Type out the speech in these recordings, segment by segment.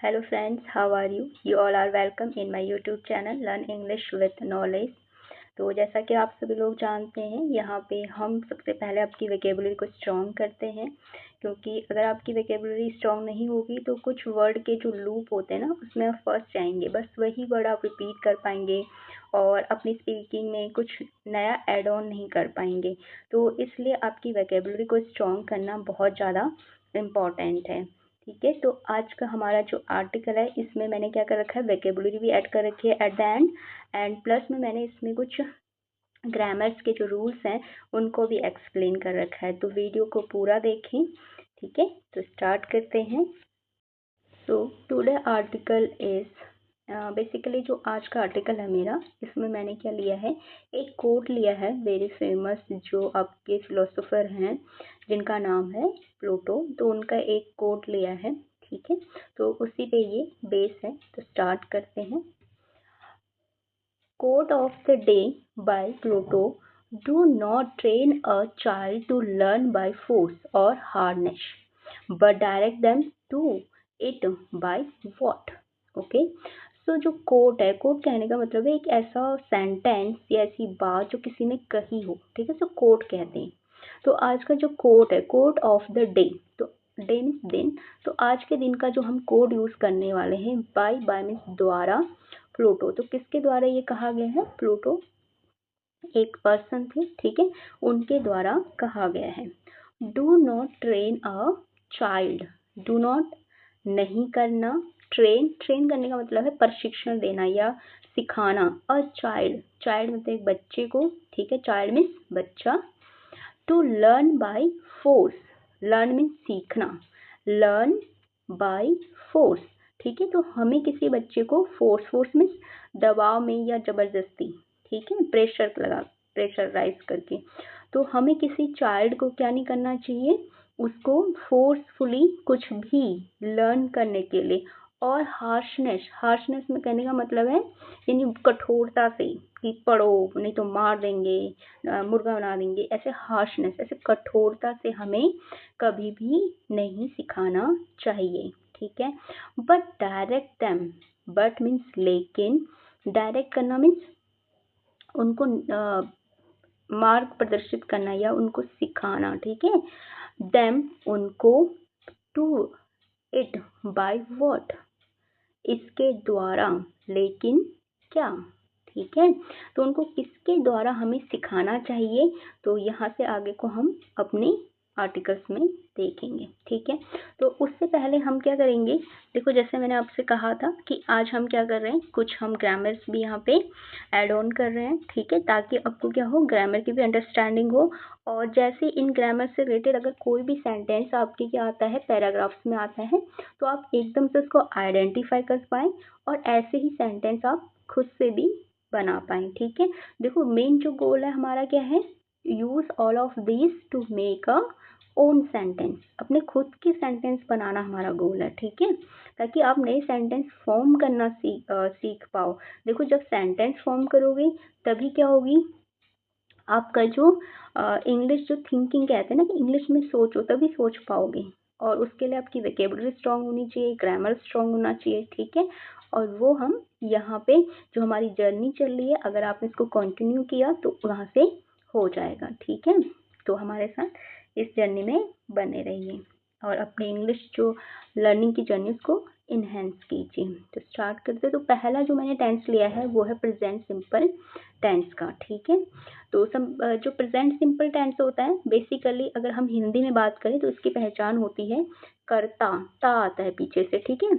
Hello friends, how are you? You all are welcome in my YouTube channel Learn English with Knowledge। तो जैसा कि आप सभी लोग जानते हैं, यहाँ पे हम सबसे पहले आपकी वोकैबुलरी को स्ट्रॉन्ग करते हैं, क्योंकि अगर आपकी वोकैबुलरी स्ट्रॉन्ग नहीं होगी तो कुछ वर्ड के जो लूप होते हैं ना, उसमें आप फंस जाएंगे। बस वही वर्ड आप रिपीट कर पाएंगे और अपनी स्पीकिंग में कुछ नया ऐड ऑन नहीं कर पाएंगे। तो इसलिए आपकी वोकैबुलरी को स्ट्रॉन्ग करना बहुत ज़्यादा इम्पॉर्टेंट है। ठीक है, तो आज का हमारा जो आर्टिकल है, इसमें मैंने क्या कर रखा है, वोकैबुलरी भी ऐड कर रखी है एट द एंड प्लस में मैंने इसमें कुछ ग्रामर्स के जो रूल्स हैं उनको भी एक्सप्लेन कर रखा है। तो वीडियो को पूरा देखें। ठीक है, तो स्टार्ट करते हैं। तो टुडे आर्टिकल इज बेसिकली जो आज का आर्टिकल है मेरा, इसमें मैंने क्या लिया है, एक कोट लिया है वेरी फेमस, जो आपके फिलोसोफर हैं जिनका नाम है प्लूटो, तो उनका एक कोट लिया है। ठीक है, तो उसी पे ये बेस है। तो स्टार्ट करते हैं। Quote of the day by Pluto: do not train a child to learn by force or harness, but direct them to it by what। Okay, so जो कोट है, कोट कहने का मतलब है एक ऐसा सेंटेंस या ऐसी बात जो किसी ने कही हो। ठीक है, सो कोट कहते हैं। तो आज का जो कोट है, कोट ऑफ द डे, तो डे मीन्स दिन, तो आज के दिन का जो हम कोड यूज करने वाले हैं, बाय मीन्स द्वारा, प्लूटो, तो किसके द्वारा ये कहा गया है, प्लूटो एक पर्सन थे। ठीक है, उनके द्वारा कहा गया है। Do not train a child, do not नहीं करना, ट्रेन करने का मतलब है प्रशिक्षण देना या सिखाना। अ चाइल्ड, चाइल्ड मतलब एक बच्चे को। ठीक है, चाइल्ड मीन्स बच्चा। To learn by force, learn means सीखना, लर्न बाय फोर्स। ठीक है, तो हमें किसी बच्चे को फोर्स मीन्स दबाव में या जबरदस्ती, ठीक है, प्रेशराइज करके, तो हमें किसी चाइल्ड को क्या नहीं करना चाहिए, उसको फोर्सफुली कुछ भी लर्न करने के लिए। और हार्शनेस में कहने का मतलब है यानी कठोरता से, कि पढ़ो नहीं तो मार देंगे, मुर्गा बना देंगे, ऐसे हार्शनेस, ऐसे कठोरता से हमें कभी भी नहीं सिखाना चाहिए। ठीक है, but direct them, but means लेकिन, डायरेक्ट करना मीन्स उनको मार्ग प्रदर्शित करना या उनको सिखाना। ठीक है, देम उनको, टू इट बाय व्हाट इसके द्वारा, लेकिन क्या। ठीक है, तो उनको किसके द्वारा हमें सिखाना चाहिए, तो यहाँ से आगे को हम अपने आर्टिकल्स में देखेंगे। ठीक है, तो उससे पहले हम क्या करेंगे, देखो जैसे मैंने आपसे कहा था कि आज हम क्या कर रहे हैं, कुछ हम ग्रामर्स भी यहाँ पे ऐड ऑन कर रहे हैं। ठीक है, ताकि आपको क्या हो, ग्रामर की भी अंडरस्टैंडिंग हो। और जैसे इन ग्रामर से रिलेटेड अगर कोई भी सेंटेंस आपके क्या आता है, पैराग्राफ्स में आता है, तो आप एकदम से उसको आइडेंटिफाई कर पाएँ और ऐसे ही सेंटेंस आप खुद से भी बना पाएँ। ठीक है, देखो मेन जो गोल है हमारा क्या है, use all of this to make a own sentence, अपने खुद के सेंटेंस बनाना हमारा गोल है। ठीक है, ताकि आप नए सेंटेंस फॉर्म करना सीख पाओ। देखो जब सेंटेंस फॉर्म करोगे तभी क्या होगी, आपका जो इंग्लिश जो थिंकिंग कहते हैं ना, कि इंग्लिश में सोचो तभी सोच पाओगे। और उसके लिए आपकी वोकैबुलरी स्ट्रांग होनी चाहिए, ग्रामर स्ट्रांग होना चाहिए। ठीक है, और वो हम यहाँ पे जो हमारी जर्नी चल रही है, अगर आपने इसको कंटिन्यू किया तो वहाँ से हो जाएगा। ठीक है, तो हमारे साथ इस जर्नी में बने रहिए और अपनी इंग्लिश जो लर्निंग की जर्नी उसको इन्हेंस कीजिए। तो स्टार्ट करते, तो पहला जो मैंने टेंस लिया है वो है प्रेजेंट सिंपल टेंस का। ठीक है, तो जो प्रेजेंट सिंपल टेंस होता है, बेसिकली अगर हम हिंदी में बात करें तो इसकी पहचान होती है कर्ता, ता आता है पीछे से। ठीक है,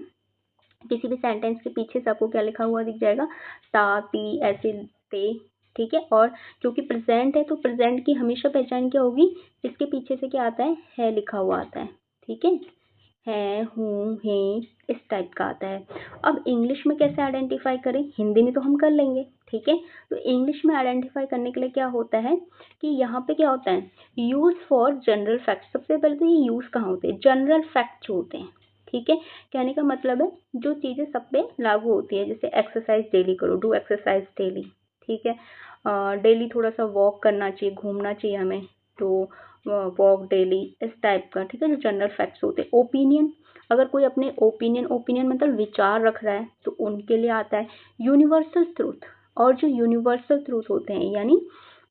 किसी भी सेंटेंस के पीछे से आपको क्या लिखा हुआ दिख जाएगा, ता, ती, ऐसे, ते। ठीक है, और क्योंकि प्रेजेंट है तो प्रेजेंट की हमेशा पहचान क्या होगी, इसके पीछे से क्या आता है लिखा हुआ आता है। ठीक है, हूँ, है, इस टाइप का आता है। अब इंग्लिश में कैसे आइडेंटिफाई करें, हिंदी में तो हम कर लेंगे। ठीक है, तो इंग्लिश में आइडेंटिफाई करने के लिए क्या होता है कि यहाँ पे क्या होता है, यूज फॉर जनरल फैक्ट। सबसे पहले तो ये यूज कहाँ होते हैं, जनरल फैक्ट जो होते हैं। ठीक है, कहने का मतलब है जो चीज़ें सब पे लागू होती है, जैसे एक्सरसाइज डेली करो, डू एक्सरसाइज डेली। ठीक है, डेली थोड़ा सा वॉक करना चाहिए, घूमना चाहिए हमें, तो वॉक डेली, इस टाइप का, ठीक है, जो जनरल फैक्ट्स होते हैं। ओपिनियन, अगर कोई अपने ओपिनियन मतलब विचार रख रहा है तो उनके लिए आता है। यूनिवर्सल ट्रूथ, और जो यूनिवर्सल ट्रूथ होते हैं यानी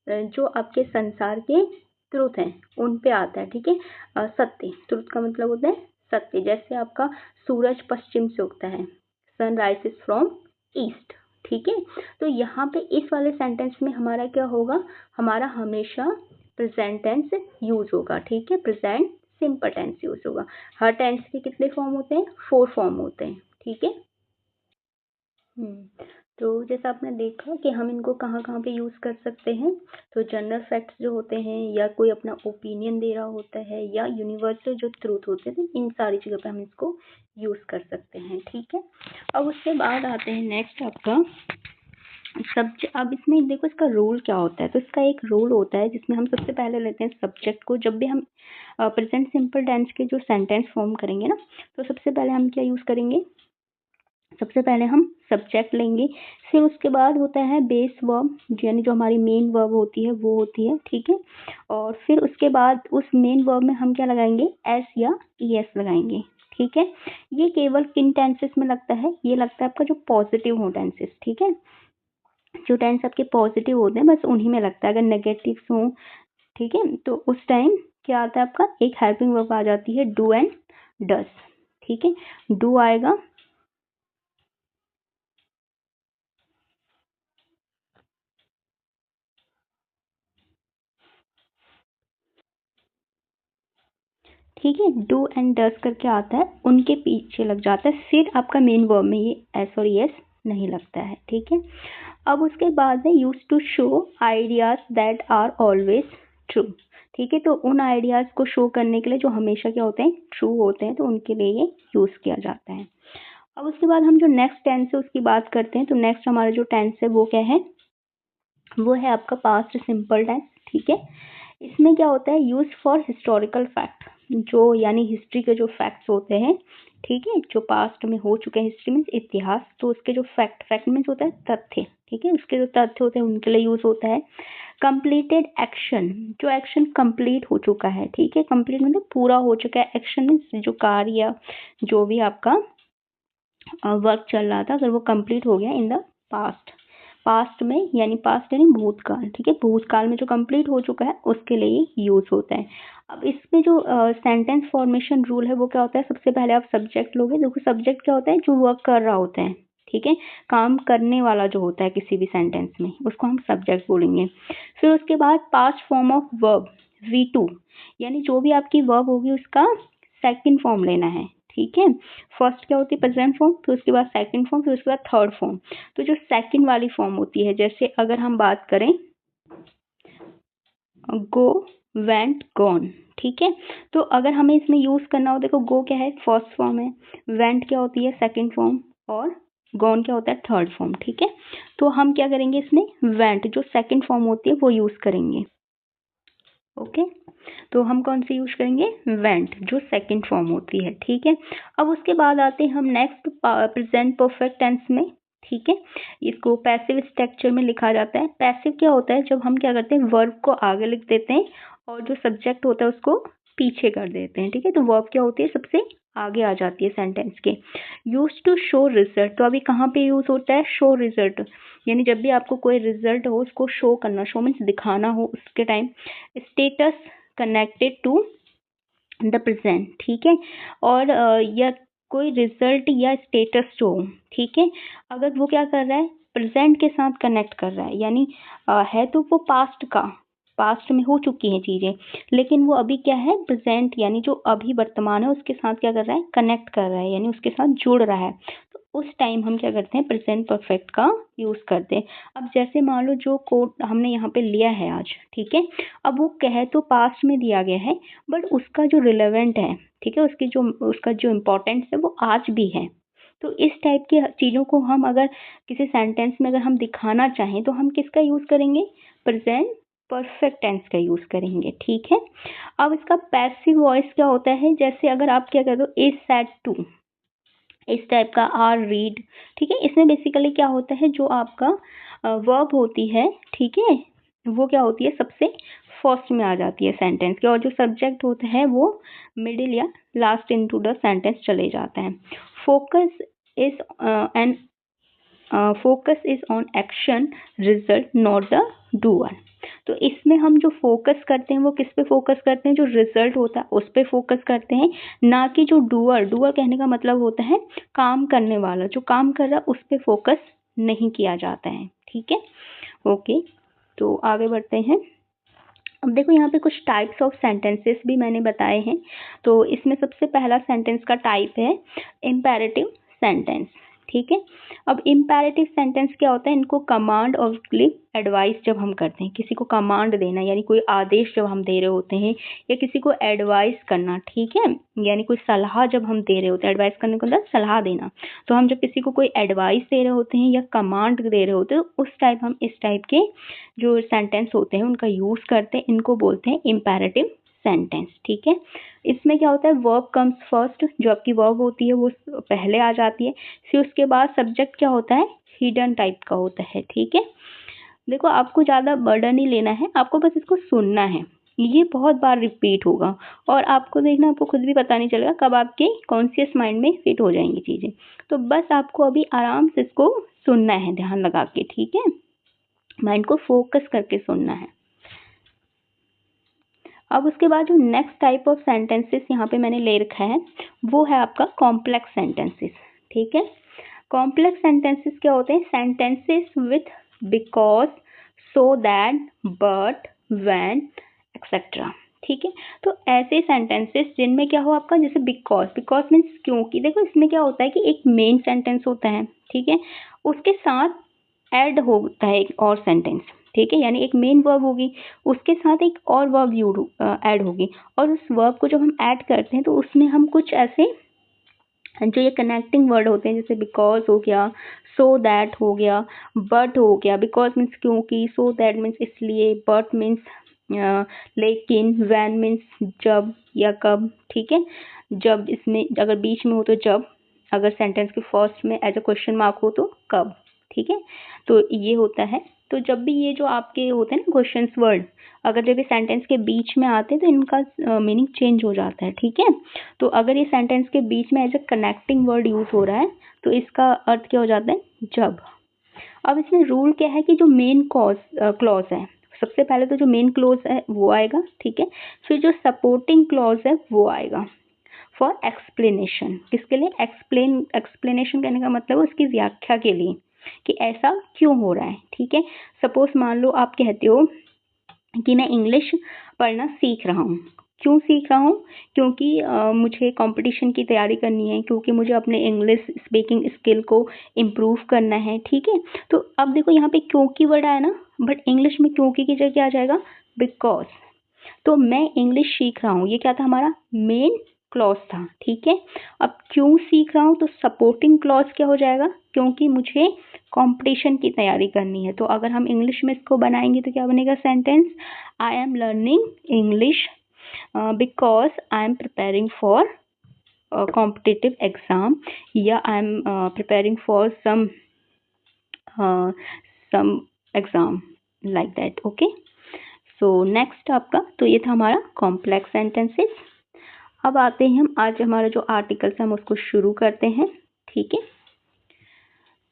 जो आपके संसार के ट्रूथ हैं उन पे आता है, ठीक है। सत्य, ट्रूथ का मतलब होता है सत्य। जैसे आपका सूरज पश्चिम से उगता है, सन राइजेस फ्रॉम ईस्ट, ठीक है। तो यहाँ पे इस वाले सेंटेंस में हमारा क्या होगा, हमारा हमेशा प्रेजेंट टेंस यूज होगा, ठीक है। प्रेजेंट सिंपल टेंस यूज होगा। हर टेंस के कितने फॉर्म होते हैं, 4 फॉर्म होते हैं, ठीक है। तो जैसा आपने देखा कि हम इनको कहाँ कहाँ पे यूज़ कर सकते हैं, तो जनरल फैक्ट्स जो होते हैं, या कोई अपना ओपिनियन दे रहा होता है, या यूनिवर्सल जो ट्रूथ होते हैं, इन सारी जगह पे हम इसको यूज़ कर सकते हैं, ठीक है। अब उसके बाद आते हैं नेक्स्ट आपका अब इसमें देखो इसका रूल क्या होता है। तो इसका एक रूल होता है जिसमें हम सबसे पहले लेते हैं सब्जेक्ट को। जब भी हम प्रेजेंट सिंपल टेंस के जो सेंटेंस फॉर्म करेंगे ना, तो सबसे पहले हम क्या यूज़ करेंगे, सबसे पहले हम सब्जेक्ट लेंगे, फिर उसके बाद होता है बेस वर्ब, यानी जो हमारी मेन वर्ब होती है वो होती है, ठीक है। और फिर उसके बाद उस मेन वर्ब में हम क्या लगाएंगे, एस या ईएस लगाएंगे, ठीक है। ये केवल किन टेंसेस में लगता है, ये लगता है आपका जो पॉजिटिव हो टेंसेस, ठीक है। जो टेंस आपके पॉजिटिव होते हैं बस उन्हीं में लगता है। अगर नेगेटिव हो, ठीक है, तो उस टाइम क्या आता है आपका, एक हेल्पिंग वर्ब आ जाती है डू एंड डस, ठीक है। डू आएगा, ठीक है, डू एंड डस करके आता है, उनके पीछे लग जाता है, फिर आपका मेन वर्ब में ये एस और एस नहीं लगता है, ठीक है। अब उसके बाद है use to show ideas that are always true, ठीक है। तो उन आइडियाज को शो करने के लिए जो हमेशा क्या होते हैं, ट्रू होते हैं, तो उनके लिए ये यूज किया जाता है। अब उसके बाद हम जो नेक्स्ट टेंस है उसकी बात करते हैं। तो नेक्स्ट हमारा जो टेंस है वो क्या है, वो है आपका पास्ट सिंपल टेंस, ठीक है। इसमें क्या होता है, यूज फॉर हिस्टोरिकल फैक्ट, जो यानी हिस्ट्री के जो फैक्ट्स होते हैं, ठीक है, जो पास्ट में हो चुके हैं, हिस्ट्री मीन्स इतिहास, तो उसके जो फैक्ट मीन्स होता है तथ्य, ठीक है, उसके जो तथ्य होते हैं उनके लिए यूज होता है। कंप्लीटेड एक्शन, जो एक्शन कंप्लीट हो चुका है, ठीक है, कंप्लीट मतलब पूरा हो चुका है, एक्शन मीन्स जो कार्य या जो भी आपका वर्क चल रहा था, अगर वो कंप्लीट हो गया इन द पास्ट, पास्ट में यानी पास्ट यानी भूतकाल, ठीक है, भूतकाल में जो कंप्लीट हो चुका है उसके लिए यूज होता है। अब इसमें जो सेंटेंस फॉर्मेशन रूल है वो क्या होता है, सबसे पहले आप सब्जेक्ट लोगे। देखो सब्जेक्ट क्या होता है, जो वर्क कर रहा होता है, ठीक है, काम करने वाला जो होता है किसी भी सेंटेंस में, उसको हम सब्जेक्ट बोलेंगे। फिर उसके बाद past form of verb V2, यानी जो भी आपकी वर्ब होगी उसका सेकंड फॉर्म लेना है, ठीक है। फर्स्ट क्या होती है, प्रेजेंट फॉर्म, फिर उसके बाद सेकंड फॉर्म, फिर उसके बाद थर्ड फॉर्म। तो जो सेकंड वाली फॉर्म होती है, जैसे अगर हम बात करें गो, वेंट, गॉन, ठीक है, तो अगर हमें इसमें यूज करना हो, देखो गो क्या है, फर्स्ट फॉर्म है, वेंट क्या होती है, सेकंड फॉर्म, और गॉन क्या होता है, थर्ड फॉर्म, ठीक है। तो हम क्या करेंगे, इसमें वेंट जो सेकंड फॉर्म होती है वो यूज करेंगे, ओके। तो हम कौन सी यूज करेंगे, वेंट जो सेकंड फॉर्म होती है, ठीक है। अब उसके बाद आते हैं हम नेक्स्ट प्रेजेंट परफेक्ट टेंस में, ठीक है। इसको पैसिव स्ट्रक्चर में लिखा जाता है। पैसिव क्या होता है, जब हम क्या करते हैं, वर्ब को आगे लिख देते हैं और जो सब्जेक्ट होता है उसको पीछे कर देते हैं, ठीक है। तो वर्ब क्या होती है, सबसे आगे आ जाती है सेंटेंस के। यूज टू शो रिजल्ट, तो अभी कहाँ पे यूज होता है, शो रिजल्ट, यानी जब भी आपको कोई रिजल्ट हो उसको शो करना, शो मीन्स दिखाना हो उसके time. Status connected to the present, ठीक है। और या कोई रिजल्ट या स्टेटस जो हो, ठीक है, अगर वो क्या कर रहा है, प्रेजेंट के साथ कनेक्ट कर रहा है, यानी है तो वो पास्ट का, पास्ट में हो चुकी हैं चीजें, लेकिन वो अभी क्या है, प्रेजेंट यानी जो अभी वर्तमान है उसके साथ क्या कर रहा है, कनेक्ट कर रहा है, यानी उसके साथ जुड़ रहा है। तो उस टाइम हम क्या करते हैं, प्रेजेंट परफेक्ट का यूज करते हैं। अब जैसे मान लो जो कोड हमने यहाँ पे लिया है आज, ठीक है, अब वो कहे तो पास्ट में दिया गया है, बट उसका जो रिलेवेंट है, ठीक है, उसका जो इम्पोर्टेंस है वो आज भी है। तो इस टाइप की चीज़ों को हम अगर किसी सेंटेंस में अगर हम दिखाना चाहें तो हम किसका यूज़ करेंगे, प्रेजेंट परफेक्ट टेंस का यूज़ करेंगे, ठीक है। अब इसका पैसिव वॉइस क्या होता है, जैसे अगर आप क्या कर दो, इज सेड टू, इस टाइप का, आर रीड, ठीक है। इसमें बेसिकली क्या होता है, जो आपका वर्ब होती है, ठीक है, वो क्या होती है, सबसे फर्स्ट में आ जाती है सेंटेंस के, और जो सब्जेक्ट होता है वो मिडिल या लास्ट इनटू द सेंटेंस चले जाते हैं। Focus is an focus is on action result not the doer. तो इसमें हम जो फोकस करते हैं वो किस पे फोकस करते हैं, जो रिजल्ट होता है उस पे फोकस करते हैं, ना कि जो डूअर। डूअर कहने का मतलब होता है काम करने वाला, जो काम कर रहा है उस पे फोकस नहीं किया जाता है। ठीक है, ओके, तो आगे बढ़ते हैं। अब देखो यहाँ पे कुछ टाइप्स ऑफ सेंटेंसेस भी मैंने बताए हैं। तो इसमें सबसे पहला सेंटेंस का टाइप है इम्पेरेटिव सेंटेंस। ठीक है, अब इम्पेरेटिव सेंटेंस क्या होता है, इनको कमांड और एडवाइस जब हम करते हैं, किसी को कमांड देना यानी कोई आदेश जब हम दे रहे होते हैं, या किसी को एडवाइस करना, ठीक है, यानी कोई सलाह जब हम दे रहे होते हैं, एडवाइस करने का मतलब सलाह देना। तो हम जब किसी को कोई एडवाइस दे रहे होते हैं या कमांड दे रहे होते हैं, उस टाइप हम इस टाइप के जो सेंटेंस होते हैं उनका यूज करते हैं, इनको बोलते हैं इम्पेरेटिव सेंटेंस। ठीक है, इसमें क्या होता है, वर्ब कम्स फर्स्ट, जो आपकी वर्ब होती है वो पहले आ जाती है, फिर उसके बाद सब्जेक्ट क्या होता है, हिडन टाइप का होता है। ठीक है, देखो आपको ज़्यादा बर्डन नहीं लेना है, आपको बस इसको सुनना है, ये बहुत बार रिपीट होगा और आपको देखना, आपको खुद भी पता नहीं चलेगा कब आपके कॉन्शियस माइंड में फिट हो जाएंगी चीज़ें। तो बस आपको अभी आराम से इसको सुनना है, ध्यान लगा के। ठीक है, माइंड को फोकस करके सुनना है। अब उसके बाद जो नेक्स्ट टाइप ऑफ सेंटेंसेस यहाँ पे मैंने ले रखा है वो है आपका कॉम्प्लेक्स सेंटेंसेस। ठीक है, कॉम्प्लेक्स सेंटेंसेस क्या होते हैं, sentences with because, so that, but, when, etcetera. ठीक है, तो ऐसे सेंटेंसेस जिनमें क्या हो आपका, जैसे बिकॉज, बिकॉज मीन्स क्योंकि। देखो इसमें क्या होता है कि एक मेन सेंटेंस होता है, ठीक है, उसके साथ ऐड होता है एक और सेंटेंस। ठीक है, यानी एक मेन वर्ब होगी, उसके साथ एक और वर्ब ऐड होगी, और उस वर्ब को जब हम ऐड करते हैं तो उसमें हम कुछ ऐसे जो ये कनेक्टिंग वर्ड होते हैं, जैसे बिकॉज हो गया, सो दैट हो गया, बट हो गया। बिकॉज मीन्स क्योंकि, सो दैट मीन्स इसलिए, बट मीन्स लेकिन, व्हेन मीन्स जब या कब। ठीक है, जब इसमें अगर बीच में हो तो जब, अगर सेंटेंस के फर्स्ट में एज अ क्वेश्चन मार्क हो तो कब। ठीक है, तो ये होता है। तो जब भी ये जो आपके होते हैं ना क्वेश्चंस वर्ड, अगर जब ये सेंटेंस के बीच में आते हैं तो इनका मीनिंग चेंज हो जाता है। ठीक है, तो अगर ये सेंटेंस के बीच में as a connecting word use हो रहा है तो इसका अर्थ क्या हो जाता है, जब। अब इसमें रूल क्या है कि जो मेन क्लॉज है, सबसे पहले तो जो मेन क्लॉज है वो आएगा। ठीक है, फिर जो सपोर्टिंग क्लॉज है वो आएगा फॉर एक्सप्लेनेशन। किसके लिए, एक्सप्लेनेशन करने का मतलब उसकी व्याख्या के लिए कि ऐसा क्यों हो रहा है। ठीक है, सपोज मान लो आप कहते हो कि मैं इंग्लिश पढ़ना सीख रहा हूँ। क्यों सीख रहा हूँ, क्योंकि मुझे कंपटीशन की तैयारी करनी है, क्योंकि मुझे अपने इंग्लिश स्पीकिंग स्किल को इम्प्रूव करना है। ठीक है, तो अब देखो यहाँ पे क्योंकि वर्ड आया ना, बट इंग्लिश में क्योंकि की जगह क्या आ जाएगा, बिकॉज। तो मैं इंग्लिश सीख रहा हूँ, ये क्या था, हमारा मेन क्लॉज था। ठीक है, अब क्यों सीख रहा हूँ तो सपोर्टिंग क्लॉज क्या हो जाएगा, क्योंकि मुझे कंपटीशन की तैयारी करनी है। तो अगर हम इंग्लिश में इसको बनाएंगे तो क्या बनेगा sentence, I am learning English because I am preparing for competitive exam, या I am preparing for some exam like that. Okay, so next आपका, तो ये था हमारा कॉम्प्लेक्स सेंटेंसेस। अब आते हैं हम, आज हमारा जो आर्टिकल्स है हम उसको शुरू करते हैं। ठीक है,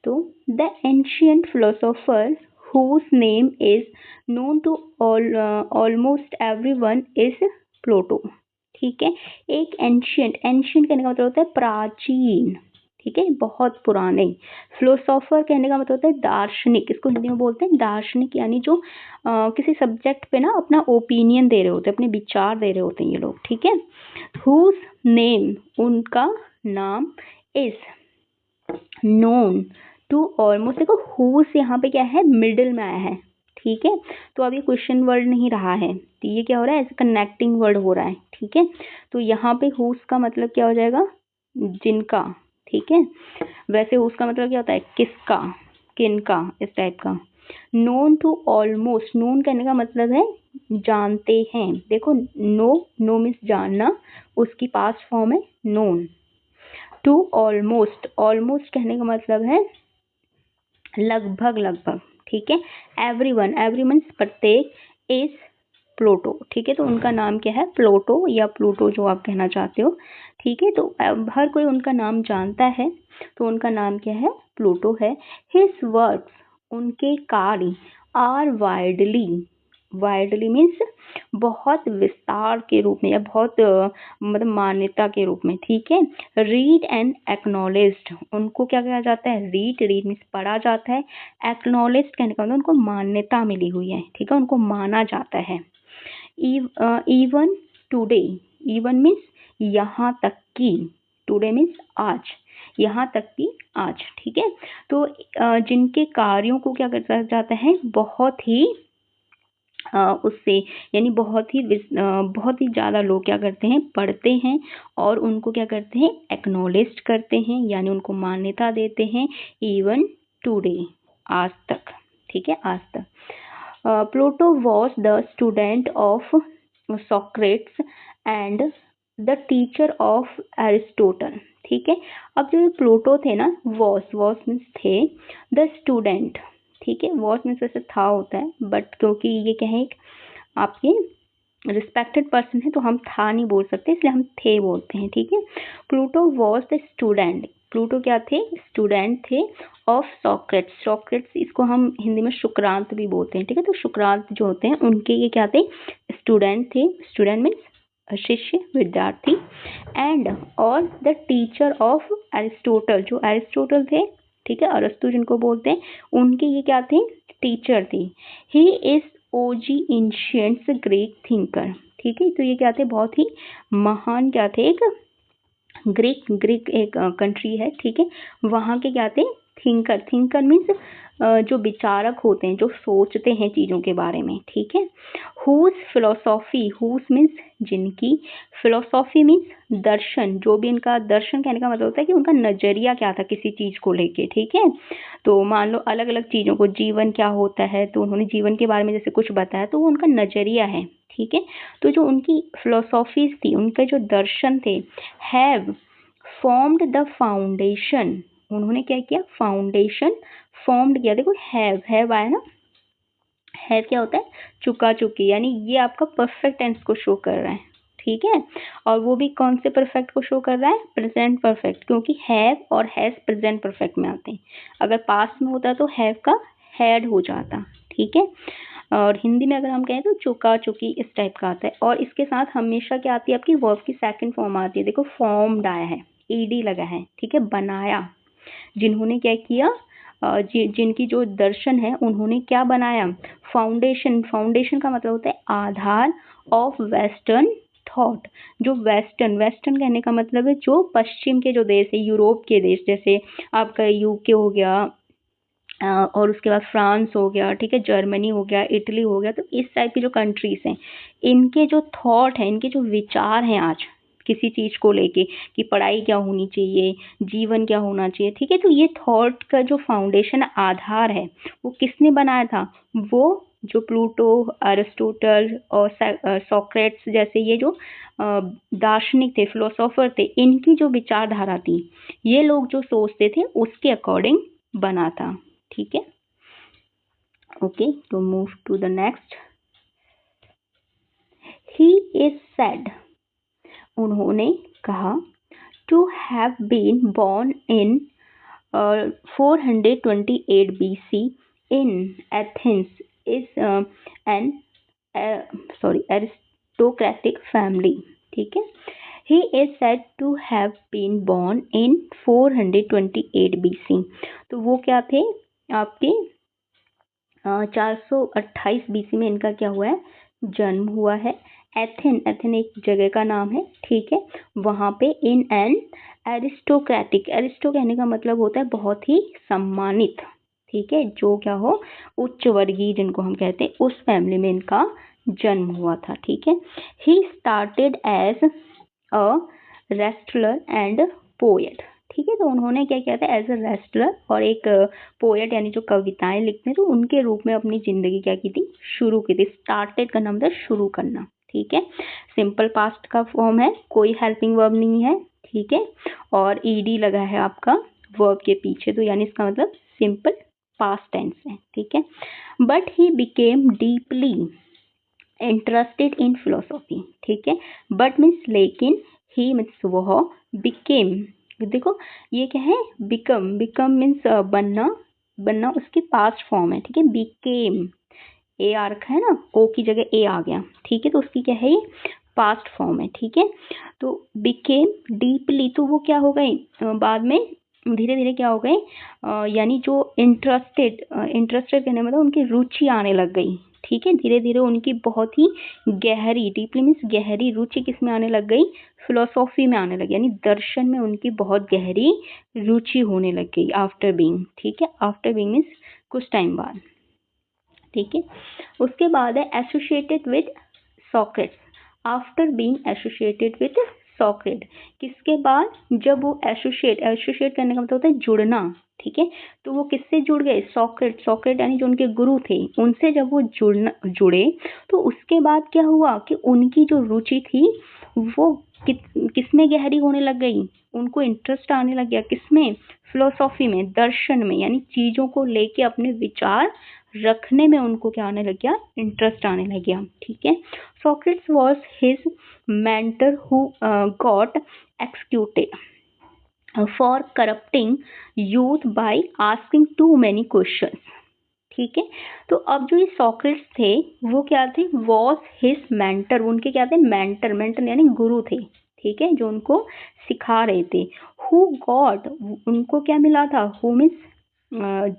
तो the ancient philosopher whose name is known to almost everyone is Pluto. ठीक है, एक एंशियंट, एंशियंट कहने का मतलब होता है प्राचीन। ठीक है, बहुत पुराने। फिलोसोफर कहने का मतलब होता है दार्शनिक, इसको हिंदी में बोलते हैं दार्शनिक, यानी जो किसी सब्जेक्ट पे ना अपना ओपिनियन दे रहे होते हैं, अपने विचार दे रहे होते हैं ये लोग। ठीक है, whose name, उनका नाम, is known to almost, देखो whose यहाँ पे क्या है, मिडिल में आया है। ठीक है, तो अब ये क्वेश्चन वर्ड नहीं रहा है, तो ये क्या हो रहा है, ऐसे कनेक्टिंग वर्ड हो रहा है। ठीक है, तो यहाँ पे whose का मतलब क्या हो जाएगा, जिनका। ठीक है, वैसे whose का मतलब क्या होता है, किसका, किनका, इस टाइप का। नोन टू ऑलमोस्ट, नोन कहने का मतलब है जानते हैं। देखो नो मीन्स जानना, उसकी पास्ट फॉर्म है नोन। टू ऑलमोस्ट, ऑलमोस्ट कहने का मतलब है लगभग लगभग। ठीक है, एवरीवन, एवरी मीन्स प्रत्येक, इज प्लूटो, ठीक है। तो उनका नाम क्या है? प्लूटो या प्लूटो जो आप कहना चाहते हो, ठीक है। तो अब हर कोई उनका नाम जानता है, तो उनका नाम क्या है? प्लूटो है। हिज वर्क्स, उनके कार्य, आर वाइडली मीन्स बहुत विस्तार के रूप में या बहुत मतलब मान्यता के रूप में, ठीक है। रीड एंड एक्नॉलेज्ड, उनको क्या कहा जाता है? रीड मीन्स पढ़ा जाता है, एक्नॉलेज्ड कहने का मतलब उनको मान्यता मिली हुई है, ठीक है, उनको माना जाता है। इवन टुडे, इवन मीन्स यहाँ तक कि, टुडे मीन्स आज, यहाँ तक कि आज, ठीक है। तो जिनके कार्यों को क्या कहा जाता है? बहुत ही उससे यानी बहुत ही ज़्यादा लोग क्या करते हैं? पढ़ते हैं और उनको क्या करते हैं? एक्नॉलेज करते हैं, यानी उनको मान्यता देते हैं। इवन टुडे, आज तक, ठीक है, आज तक। Pluto was the student of Socrates and the teacher of Aristotle, ठीक है। अब जो प्लूटो थे ना, वॉज मीन्स थे, द स्टूडेंट, ठीक है। वॉज मीन्स ऐसे था होता है, बट क्योंकि ये क्या है, आपके रिस्पेक्टेड पर्सन है तो हम था नहीं बोल सकते, इसलिए हम थे बोलते हैं, ठीक है। Pluto was the student, Pluto क्या थे? स्टूडेंट थे ऑफ सोक्रेट्स, सोक्रेट्स इसको हम हिंदी में शुक्रांत भी बोलते हैं, ठीक है। तो शुक्रांत जो होते हैं उनके ये क्या थे? स्टूडेंट थे, स्टूडेंट मीन्स शिष्य, विद्यार्थी। एंड और द टीचर ऑफ एरिस्टोटल, जो एरिस्टोटल थे, ठीक है, अरस्तु जिनको बोलते हैं, उनके ये क्या थे? टीचर थे। He is OG ancient Greek thinker, ठीक है। तो ये क्या थे? बहुत ही महान क्या थे? एक ग्रीक एक कंट्री है, ठीक है, वहाँ के क्या थे? थिंकर मीन्स जो विचारक होते हैं, जो सोचते हैं चीज़ों के बारे में, ठीक है। हुज फिलोसॉफी, हुज मीन्स जिनकी, फिलोसॉफी मीन्स दर्शन, जो भी इनका दर्शन कहने का मतलब होता है कि उनका नजरिया क्या था किसी चीज़ को लेके, ठीक है। तो मान लो अलग अलग चीज़ों को, जीवन क्या होता है, तो उन्होंने जीवन के बारे में जैसे कुछ बताया, तो वो उनका नजरिया है, ठीक है। तो जो उनकी फिलोसॉफीज थी, उनके जो दर्शन थे, हैव फॉर्म्ड द फाउंडेशन, उन्होंने क्या किया? फाउंडेशन फॉर्म्ड किया। देखो हैव आया ना, हैव क्या होता है? चुका चुकी, यानी ये आपका परफेक्ट टेंस को शो कर रहा है, ठीक है। और वो भी कौन से परफेक्ट को शो कर रहा है? प्रेजेंट परफेक्ट, क्योंकि हैव और हैज प्रेजेंट परफेक्ट में आते हैं। अगर पास्ट में होता तो हैव का हैड हो जाता, ठीक है। और हिंदी में अगर हम कहें तो चुका चुकी इस टाइप का आता है। और इसके साथ हमेशा क्या आती है? आपकी वर्ब की सेकंड फॉर्म आती है। देखो फॉर्म्ड आया है, ईडी लगा है, ठीक है, बनाया। जिन्होंने क्या किया? जिनकी जो दर्शन है उन्होंने क्या बनाया? फाउंडेशन, फाउंडेशन का मतलब होता है आधार ऑफ वेस्टर्न थॉट। जो वेस्टर्न कहने का मतलब है जो पश्चिम के जो देश है, यूरोप के देश, जैसे आपका यूके हो गया, और उसके बाद फ्रांस हो गया, ठीक है, जर्मनी हो गया, इटली हो गया। तो इस टाइप की जो कंट्रीज हैं, इनके जो थॉट है, इनके जो विचार हैं आज किसी चीज को लेके कि पढ़ाई क्या होनी चाहिए, जीवन क्या होना चाहिए, ठीक है। तो ये थॉट का जो फाउंडेशन आधार है वो किसने बनाया था? वो जो प्लूटो, अरिस्टोटल और सोक्रेट्स जैसे ये जो दार्शनिक थे, फिलोसोफर थे, इनकी जो विचारधारा थी, ये लोग जो सोचते थे उसके अकॉर्डिंग बना था, ठीक है। ओके, तो move to the next. He is said, उन्होंने कहा, to have been born in 428 BC in Athens is an aristocratic family, ठीक है। He is said to have been born in 428 BC। तो वो क्या थे? आपके 428 BC में इनका क्या हुआ है? जन्म हुआ है। एथेन एक जगह का नाम है, ठीक है, वहां पे इन एन एरिस्टोक्रेटिक, एरिस्टो कहने का मतलब होता है बहुत ही सम्मानित, ठीक है, जो क्या हो? उच्च वर्गीय जिनको हम कहते हैं, उस फैमिली में इनका जन्म हुआ था, ठीक है। He started as a wrestler and poet, ठीक है। तो उन्होंने क्या किया था? एज अ रेस्टलर और एक पोएट, यानी जो कविताएं लिखते हैं, तो उनके रूप में अपनी जिंदगी क्या की थी? शुरू की थी। स्टार्टेड का मतलब शुरू करना, ठीक है। सिंपल पास्ट का फॉर्म है, कोई हेल्पिंग वर्ब नहीं है, ठीक है, और ईडी लगा है आपका वर्ब के पीछे, तो यानी इसका मतलब सिंपल पास्ट टेंस है, ठीक है। But he became deeply interested in philosophy, ठीक है। बट मीन्स लेकिन, ही मीन्स वह, बिकेम, देखो ये क्या है, बिकम, बिकम मीन्स बनना, बनना उसकी पास्ट फॉर्म है, ठीक है। बिकेम, ए आ रखा है ना, ओ की जगह ए आ गया, ठीक है, तो उसकी क्या है, ये पास्ट फॉर्म है, ठीक है। तो बिकेम डीपली, तो वो क्या हो गए बाद में धीरे धीरे क्या हो गए, यानी जो इंटरेस्टेड, इंटरेस्टेड कहने मतलब उनकी रुचि आने लग गई, ठीक है। धीरे धीरे उनकी बहुत ही गहरी, डीपली मीन्स गहरी रुचि किस में आने लग गई, फिलोसॉफी में आने लगी, यानी दर्शन में उनकी बहुत गहरी रुचि होने लग गई आफ्टर बीइंग, ठीक है। आफ्टर बीइंग मीन्स कुछ टाइम बाद, ठीक है। उसके बाद है associated with Socrates, after being associated with सॉक्रेट, किसके बाद, जब वो एसोसिएट, एसोसिएट करने का मतलब होता है जुड़ना, ठीक है। तो वो किससे जुड़ गए, सॉक्रेट, सॉक्रेट यानी जो उनके गुरु थे उनसे जब वो जुड़े, तो उसके बाद क्या हुआ कि उनकी जो रुचि थी वो किसमें गहरी होने लग गई, उनको इंटरेस्ट आने लग गया किसमें, फिलोसॉफी में, दर्शन में, यानी चीजों को लेके अपने विचार रखने में उनको क्या आने लग गया, इंटरेस्ट आने लग गया, ठीक है। Socrates was his mentor who got executed for corrupting youth by asking too many questions, ठीक है। तो अब जो ये सॉक्रेट्स थे वो क्या थे, वॉज हिज मेंटर, उनके क्या थे, मेंटर, मेंटर यानी गुरु थे, ठीक है, जो उनको सिखा रहे थे। हु गॉड, उनको क्या मिला था, हु मीन्स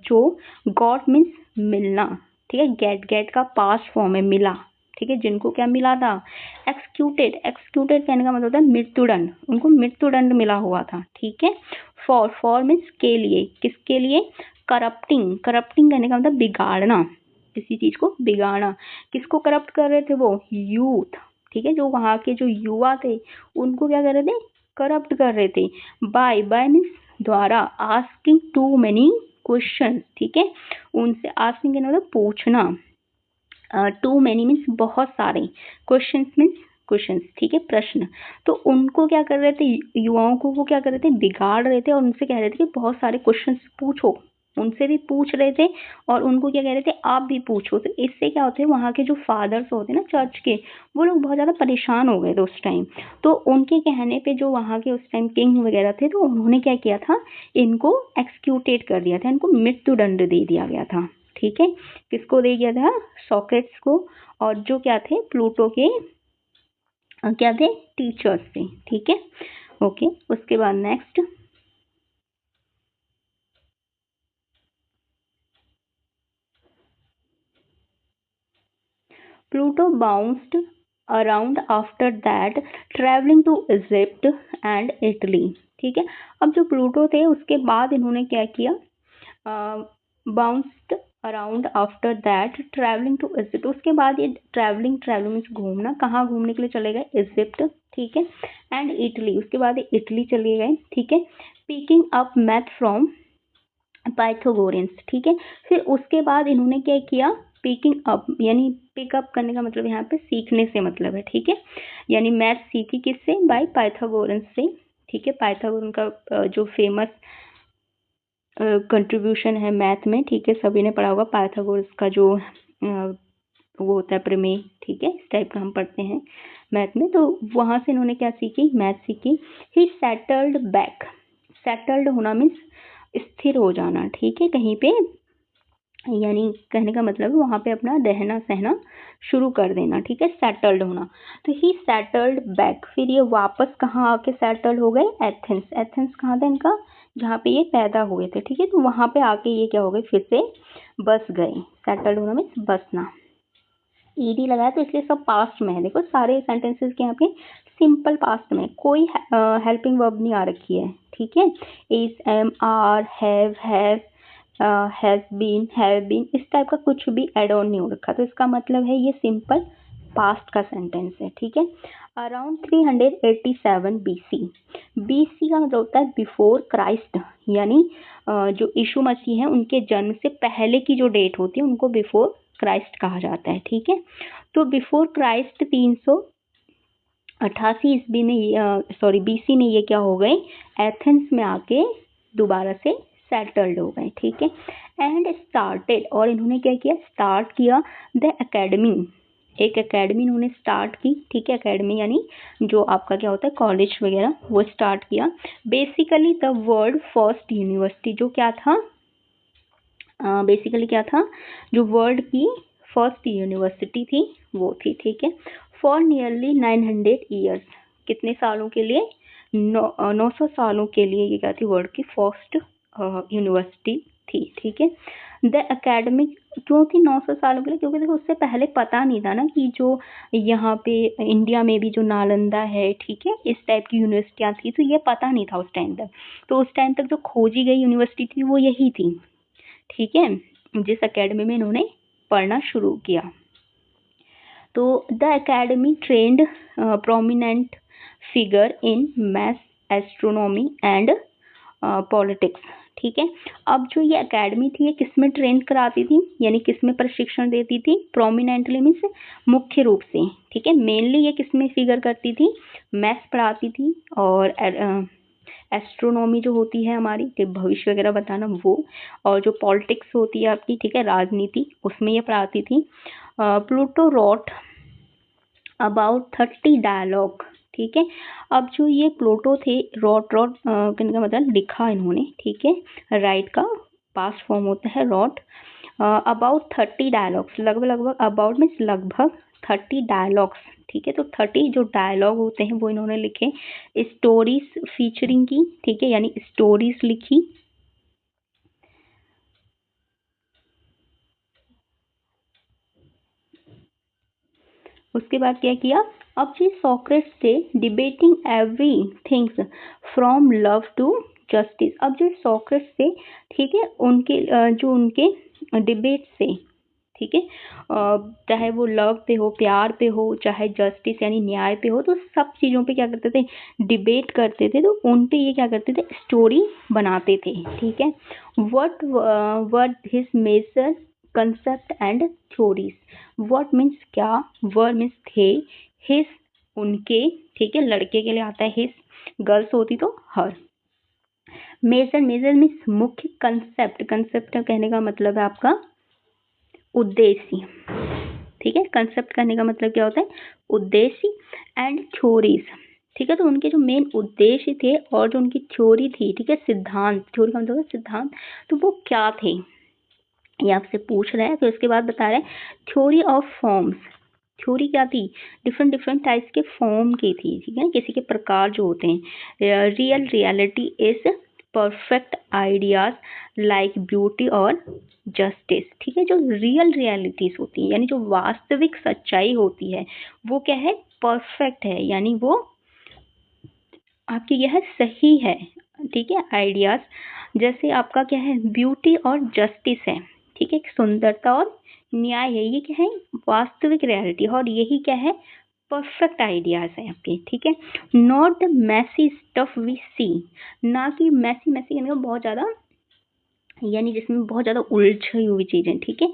जो, गॉड मीन्स मिलना, ठीक है, गेट, गेट का पास्ट फॉर्म है मिला, ठीक है, जिनको क्या मिला था, एक्सक्यूटेड, एक्सक्यूटेड कहने का मतलब होता है मृत्युदंड, उनको मृत्युदंड मिला हुआ था, ठीक है। फॉर, फॉर मीन्स के लिए, किसके लिए, करप्टिंग, करप्टिंग कहने का मतलब बिगाड़ना, किसी चीज को बिगाड़ना, किसको करप्ट कर रहे थे वो, यूथ, ठीक है, जो वहां के जो युवा थे उनको क्या कर रहे थे, करप्ट कर रहे थे। बाय, बाय मीन्स द्वारा, आस्किंग टू मेनी क्वेश्चन, ठीक है, उनसे आस्किंग कहने मतलब पूछना, टू मेनी मीन्स बहुत सारे, क्वेश्चन मीन्स क्वेश्चंस, ठीक है, प्रश्न। तो उनको क्या कर रहे थे, युवाओं को वो क्या कर रहे थे, बिगाड़ रहे थे और उनसे कह रहे थे कि बहुत सारे क्वेश्चंस पूछो, उनसे भी पूछ रहे थे और उनको क्या कह रहे थे, आप भी पूछो। तो इससे क्या होता है, वहाँ के जो फादर्स होते हैं ना चर्च के, वो लोग बहुत ज़्यादा परेशान हो गए थे उस टाइम। तो उनके कहने पे जो वहाँ के उस टाइम किंग वगैरह थे, तो उन्होंने क्या किया था, इनको एक्सक्यूटेड कर दिया था, इनको मृत्युदंड दे दिया गया था, ठीक है। किसको दे दिया था, सॉक्रेट्स को, और जो क्या थे, प्लूटो के क्या थे, टीचर्स थे, ठीक है। ओके, उसके बाद next, Pluto bounced around after that, traveling to Egypt and Italy, ठीक है। अब जो प्लूटो थे उसके बाद इन्होंने क्या किया, bounced around after that, travelling to Egypt, उसके बाद ये ट्रैवलिंग, ट्रैवलिंग मीन्स घूमना, कहाँ घूमने के लिए चले गए, इजिप्ट, ठीक है, एंड इटली, उसके बाद ये इटली चले गए, ठीक है। पिकिंग अप मैथ फ्रॉम पाइथागोरियंस, ठीक है। फिर उसके बाद इन्होंने क्या किया, पिकिंग अप, यानी पिकअप करने का मतलब यहाँ पे सीखने से मतलब है, ठीक है, यानी मैथ सीखी किससे, बाय पाइथागोरस से, ठीक है। पाइथागोरस का जो फेमस कंट्रीब्यूशन है मैथ में, ठीक है, सभी ने पढ़ा होगा, पाइथागोरस का जो वो होता है प्रमेय, ठीक है, इस टाइप का हम पढ़ते हैं मैथ में। तो वहाँ से इन्होंने क्या सीखी, मैथ सीखी। ही सेटल्ड बैक, सेटल्ड होना मीन्स स्थिर हो जाना, ठीक है, कहीं पे, यानी कहने का मतलब है वहाँ पे अपना रहना सहना शुरू कर देना, ठीक है, सेटल्ड होना। तो ही सेटल्ड बैक, फिर ये वापस कहाँ आके सेटल्ड हो गए, एथेंस, एथेंस कहाँ था इनका, जहाँ पे ये पैदा हुए थे, ठीक है। तो वहाँ पे आके ये क्या हो गए, फिर से बस गए, सेटल्ड होना मीन्स बसना, ईडी लगाया तो इसलिए सब पास्ट में है, देखो सारे सेंटेंसेस के यहाँ पे सिंपल पास्ट में, कोई हेल्पिंग वर्ब नहीं आ रखी है, ठीक है। Is, am, are, have have been, इस टाइप का कुछ भी एड ऑन नहीं हो रखा, तो इसका मतलब है ये सिंपल पास्ट का सेंटेंस है, ठीक है। अराउंड 387 BC, BC का मतलब होता है बिफोर क्राइस्ट, यानी जो यीशु मसीह है उनके जन्म से पहले की जो डेट होती है उनको बिफोर क्राइस्ट कहा जाता है, ठीक है। तो बिफोर क्राइस्ट 388 ईस्वी में, सॉरी BC में ये क्या हो गए, एथेंस में आके दोबारा से सेटल्ड हो गए, ठीक है। एंड स्टार्टेड, और इन्होंने क्या किया, स्टार्ट किया द एकेडमी, एक एकेडमी उन्होंने स्टार्ट की, ठीक है, एकेडमी यानी जो आपका क्या होता है कॉलेज वगैरह, वो स्टार्ट किया। Basically the world first university, जो क्या था बेसिकली क्या था, जो वर्ल्ड की फर्स्ट यूनिवर्सिटी थी वो थी, ठीक है। फॉर नियरली 900 ईयर्स, कितने सालों के लिए, 900 सालों के लिए ये क्या थी, वर्ल्ड की फर्स्ट यूनिवर्सिटी थी, ठीक है। द एकेडमिक क्यों थी 900 सालों के लिए, क्योंकि देखो उससे पहले पता नहीं था ना कि जो यहाँ पे इंडिया में भी जो नालंदा है, ठीक है, इस टाइप की यूनिवर्सिटियाँ थी, तो ये पता नहीं था उस टाइम तक। तो उस टाइम तक जो खोजी गई यूनिवर्सिटी थी वो यही थी, ठीक है, जिस एकेडमी में इन्होंने पढ़ना शुरू किया। तो the academy trend prominent figure in maths, astronomy and politics, ठीक है। अब जो ये एकेडमी थी ये किस में ट्रेन कराती थी, यानी किस में प्रशिक्षण देती थी, प्रोमिनेंटली मीन्स मुख्य रूप से, ठीक है। मेनली ये किस में फिगर करती थी, मैथ्स पढ़ाती थी, और एस्ट्रोनॉमी जो होती है हमारी, कि भविष्य वगैरह बताना वो, और जो पॉलिटिक्स होती है आपकी, ठीक है, राजनीति, उसमें ये पढ़ाती थी। प्लूटो रॉट अबाउट 30 डायलॉग, ठीक है। अब जो ये प्लूटो थे, रॉट कहने का मतलब लिखा इन्होंने, ठीक है, राइट का पास्ट फॉर्म होता है रॉट। अबाउट 30 डायलॉग्स, लगभग अबाउट मीन्स लगभग 30 डायलॉग्स, ठीक है। तो 30 जो डायलॉग होते हैं वो इन्होंने लिखे। स्टोरीज फीचरिंग की, ठीक है, यानी स्टोरीज लिखी। उसके बाद क्या किया, अब जी सॉक्रेट्स थे debating every things from love to justice. अब जो सॉक्रेट्स थे, ठीक है, उनके जो उनके डिबेट से, ठीक है, चाहे वो लव पे हो, प्यार पे हो, चाहे जस्टिस यानी न्याय पे हो, तो सब चीज़ों पे क्या करते थे, डिबेट करते थे। तो उन पे ये क्या करते थे, स्टोरी बनाते थे, ठीक है। What his major concept and theories, what means क्या, वर मीन्स थे, हिज उनके, ठीक है, लड़के के लिए आता है हिज, गर्ल्स होती तो हर। मेजर मीन्स मुख्य, कंसेप्ट कहने का मतलब है आपका उद्देश्य, ठीक है। कंसेप्ट करने का मतलब क्या होता है, उद्देश्य, एंड थ्योरीज, ठीक है। तो उनके जो मेन उद्देश्य थे और जो उनकी थ्योरी थी, ठीक है, सिद्धांत, थ्योरी का मतलब सिद्धांत, तो वो क्या थे ये आपसे पूछ रहे हैं। फिर उसके बाद बता रहे हैं थ्योरी ऑफ फॉर्म्स, थ्योरी क्या थी, डिफरेंट टाइप्स के फॉर्म की थी, ठीक है, किसी के प्रकार जो होते हैं। Reality is perfect ideas like beauty और जस्टिस, ठीक है। जो रियल रियलिटीज होती है, यानी जो वास्तविक सच्चाई होती है, वो क्या है, परफेक्ट है, यानी वो आपकी यह सही है, ठीक है। आइडियाज जैसे आपका क्या है, ब्यूटी और जस्टिस है, ठीक है, सुंदरता और न्याय है, ये क्या है, वास्तविक रियलिटी, और यही क्या है, परफेक्ट आइडियाज है आपके, ठीक है। Not the messy stuff we see, ना कि मैसी कहने का बहुत ज़्यादा, यानी जिसमें बहुत ज़्यादा उलझी हुई चीज़ें, ठीक है,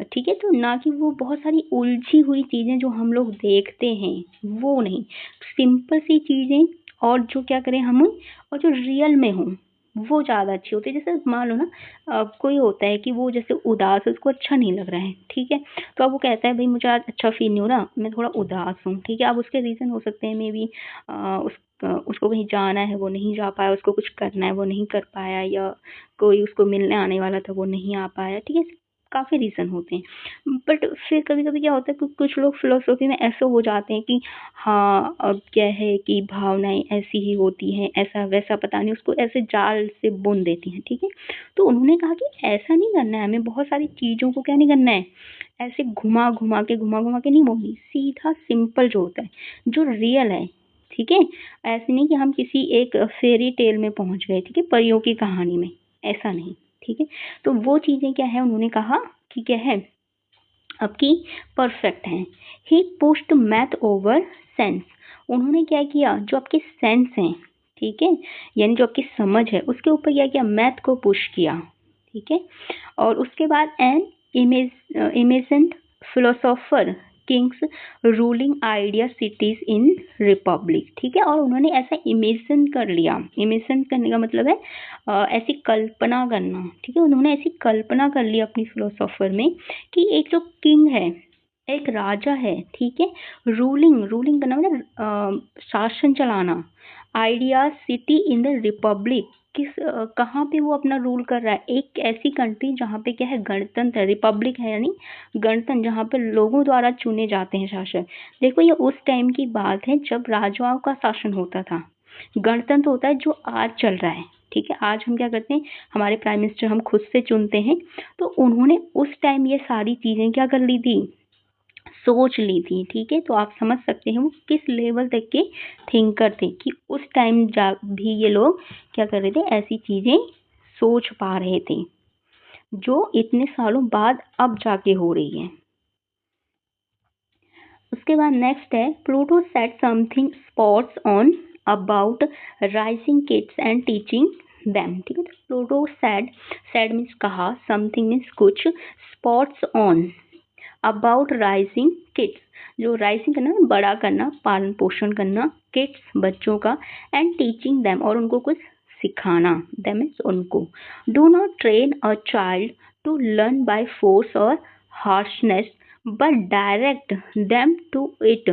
ठीक है। तो ना कि वो बहुत सारी उलझी हुई चीज़ें जो हम लोग देखते हैं, वो नहीं, सिंपल सी चीज़ें, और जो क्या करें हम, और जो रियल में हों वो ज़्यादा अच्छी होती है। जैसे मान लो ना, कोई होता है कि वो जैसे उदास है, उसको अच्छा नहीं लग रहा है, ठीक है, तो अब वो कहता है भाई मुझे आज अच्छा फील नहीं हो रहा, मैं थोड़ा उदास हूँ, ठीक है। अब उसके रीज़न हो सकते हैं, मे बी उसको कहीं जाना है वो नहीं जा पाया, उसको कुछ करना है वो नहीं कर पाया, या कोई उसको मिलने आने वाला था वो नहीं आ पाया, ठीक है, काफ़ी रीज़न होते हैं। बट फिर कभी कभी क्या होता है कि कुछ लोग फिलोसफी में ऐसे हो जाते हैं कि हाँ अब क्या है कि भावनाएं ऐसी ही होती हैं, ऐसा वैसा पता नहीं, उसको ऐसे जाल से बुन देती हैं, ठीक है। तो उन्होंने कहा कि ऐसा नहीं करना है हमें, बहुत सारी चीज़ों को क्या नहीं करना है, ऐसे घुमा घुमा के नहीं बोलनी, सीधा सिंपल जो होता है, जो रियल है, ठीक है। ऐसे नहीं कि हम किसी एक फेरी टेल में पहुंच गए, ठीक है, परियों की कहानी में, ऐसा नहीं, ठीक है। तो वो चीज़ें क्या है, उन्होंने कहा कि क्या है, आपकी परफेक्ट हैं। ही पुश्ड मैथ ओवर सेंस, उन्होंने क्या किया, जो आपके सेंस हैं, ठीक है, यानी जो आपकी समझ है, उसके ऊपर क्या किया, मैथ को पुश किया, ठीक है। और उसके बाद an imagined philosopher kings ruling idea cities in Republic, ठीक है। और उन्होंने ऐसा इमेजिन कर लिया, इमेजिन करने का मतलब है ऐसी कल्पना करना, ठीक है। उन्होंने ऐसी कल्पना कर ली अपनी फिलोसोफर में कि एक जो किंग है, एक राजा है, ठीक है, रूलिंग करना मतलब शासन चलाना। Idea city in the Republic, कहाँ पे वो अपना रूल कर रहा है, एक ऐसी कंट्री जहाँ पे क्या है, गणतंत्र, रिपब्लिक है यानी गणतंत्र, जहाँ पे लोगों द्वारा चुने जाते हैं शासक। देखो ये उस टाइम की बात है जब राजाओं का शासन होता था। गणतंत्र होता है जो आज चल रहा है, ठीक है। आज हम क्या करते हैं, हमारे प्राइम मिनिस्टर हम खुद से चुनते हैं, तो उन्होंने उस टाइम ये सारी चीजें क्या कर ली थी, सोच ली थी, ठीक है। तो आप समझ सकते हैं वो किस लेवल तक के थिंकर थे कि उस टाइम भी ये लोग क्या कर रहे थे, ऐसी चीजें सोच पा रहे थे जो इतने सालों बाद अब जाके हो रही है। उसके बाद नेक्स्ट है, Pluto set something spots on about rising kids and teaching them, ठीक है। प्लूटो सेड मीन्स कहा, समथिंग मीन्स कुछ, spots on about rising kids, जो राइजिंग करना बड़ा करना, पालन पोषण करना, किड्स बच्चों का, एंड टीचिंग देम और उनको कुछ सिखाना, देम मीन्स उनको। Do not train a child to learn by force और harshness but direct them to it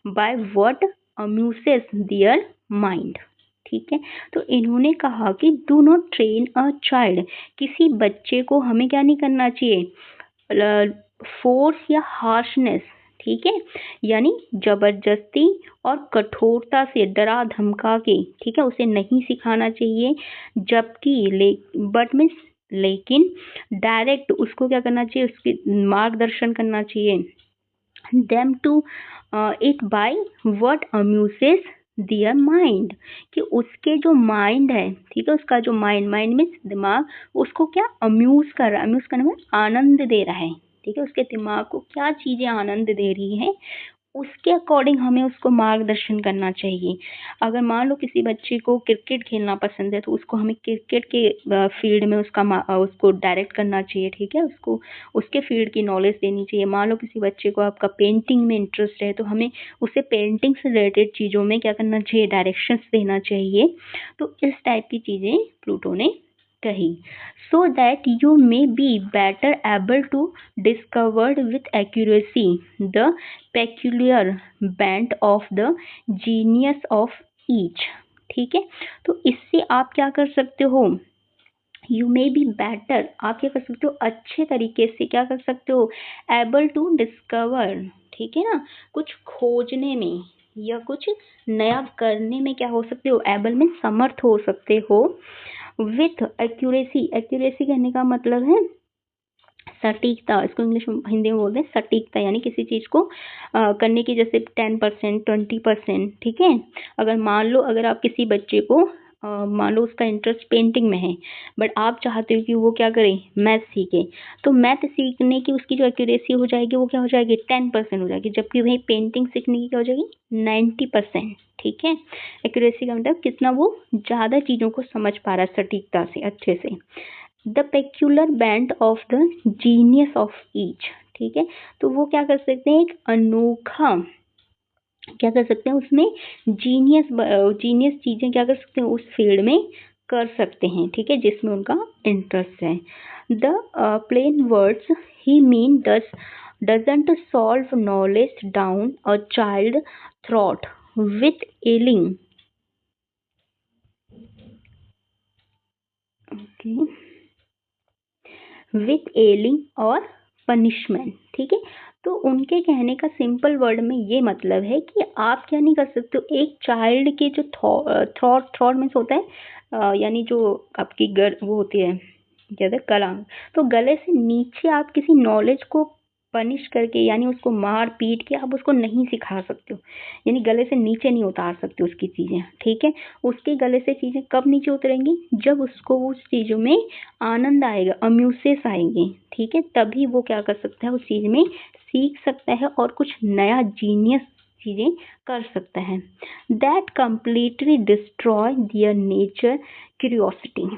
by what amuses their mind, ठीक है। तो इन्होंने कहा कि do not train a child, किसी बच्चे को हमें क्या नहीं करना चाहिए, फोर्स या हार्शनेस, ठीक है, यानी जबरदस्ती और कठोरता से, डरा धमका के, ठीक है, उसे नहीं सिखाना चाहिए। जबकि बट मीन्स लेकिन डायरेक्ट उसको क्या करना चाहिए, उसकी मार्गदर्शन करना चाहिए, them to it by what amuses their mind, कि उसके जो माइंड है, ठीक है, उसका जो माइंड मीन्स दिमाग, उसको क्या अम्यूज कर रहा है, अम्यूज करने में आनंद दे रहा है, ठीक है, उसके दिमाग को क्या चीजें आनंद दे रही है, उसके अकॉर्डिंग हमें उसको मार्गदर्शन करना चाहिए। अगर मान लो किसी बच्चे को क्रिकेट खेलना पसंद है तो उसको हमें क्रिकेट के फील्ड में उसको डायरेक्ट करना चाहिए, ठीक है, उसको उसके फील्ड की नॉलेज देनी चाहिए। मान लो किसी बच्चे को आपका पेंटिंग में इंटरेस्ट है तो हमें उसे पेंटिंग से रिलेटेड चीज़ों में क्या करना चाहिए, डायरेक्शंस देना चाहिए। तो इस टाइप की चीज़ें प्लूटो ने कही, so that you may be better able to discover with accuracy the peculiar bent of the genius of each, ठीक है। तो इससे आप क्या कर सकते हो, यू मे बी बेटर, आप क्या कर सकते हो, अच्छे तरीके से क्या कर सकते हो, एबल टू डिस्कवर, ठीक है ना, कुछ खोजने में या कुछ नया करने में क्या हो सकते हो, एबल में समर्थ हो सकते हो, विथ एक्यूरेसी, एक्यूरेसी कहने का मतलब है सटीकता, इसको इंग्लिश में हिंदी में बोलते हैं सटीकता, यानी किसी चीज़ को करने की, जैसे 10% 20%, ठीक है। अगर मान लो अगर आप किसी बच्चे को मान लो उसका इंटरेस्ट पेंटिंग में है, बट आप चाहते हो कि वो क्या करे, मैथ सीखे, तो मैथ सीखने की उसकी जो एक्यूरेसी हो जाएगी वो क्या हो जाएगी, 10% हो जाएगी, जबकि वही पेंटिंग सीखने की क्या हो जाएगी, 90%, ठीक है। एक्यूरेसी का मतलब कितना वो ज़्यादा चीज़ों को समझ पा रहा है सटीकता से, अच्छे से। The peculiar band of the genius of each, ठीक है। तो वो क्या कर सकते हैं, एक अनोखा क्या कर सकते हैं उसमें, जीनियस चीजें क्या कर सकते हैं उस फील्ड में कर सकते हैं, ठीक है, जिसमें उनका इंटरेस्ट है। The plain words he mean doesn't solve knowledge down a child throat with ailing, okay, with ailing और पनिशमेंट, ठीक है। तो उनके कहने का सिंपल वर्ड में ये मतलब है कि आप क्या नहीं कर सकते हो, एक चाइल्ड के जो थ्रॉट मीन्स होता है यानी जो आपकी वो होती है क्या गला, तो गले से नीचे आप किसी नॉलेज को पनिश करके यानी उसको मार पीट के आप उसको नहीं सिखा सकते हो, यानी गले से नीचे नहीं उतार सकते उसकी चीज़ें, ठीक है। उसके गले से चीज़ें कब नीचे उतरेंगी, जब उसको उस चीज़ों में आनंद आएगा, अम्यूसेस आएंगे, ठीक है, तभी वो क्या कर सकता है, उस चीज़ में सीख सकता है और कुछ नया जीनियस चीज़ें कर सकता है। That completely destroy their nature curiosity,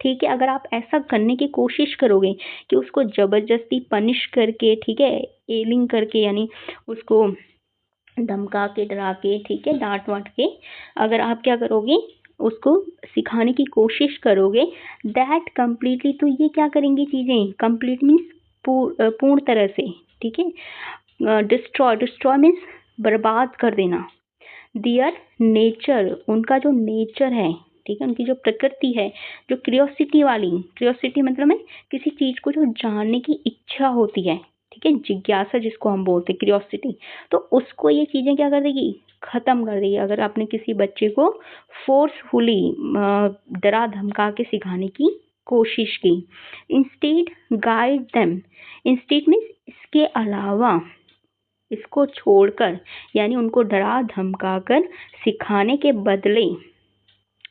ठीक है। अगर आप ऐसा करने की कोशिश करोगे कि उसको जबरदस्ती पनिश करके, ठीक है, एलिंग करके यानी उसको धमका के डरा के, ठीक है, डांट वाट के, अगर आप क्या करोगे उसको सिखाने की कोशिश करोगे, दैट कम्प्लीटली, तो ये क्या करेंगी चीज़ें, कंप्लीट मीन्स पूर्ण तरह से, ठीक है, डिस्ट्रॉय, डिस्ट्रॉय मीन्स बर्बाद कर देना। दियर नेचर, उनका जो नेचर है, ठीक है, उनकी जो प्रकृति है, जो क्रियोसिटी वाली, क्रियोसिटी मतलब है किसी चीज को जो जानने की इच्छा होती है, ठीक है, जिज्ञासा जिसको हम बोलते हैं क्रियोसिटी, तो उसको ये चीजें क्या कर देगी, खत्म कर देगी। अगर आपने किसी बच्चे को फोर्सफुली डरा धमका के सिखाने की कोशिश की। Instead guide them, instead means इसके अलावा, इसको छोड़कर, यानी उनको डरा धमका कर सिखाने के बदले,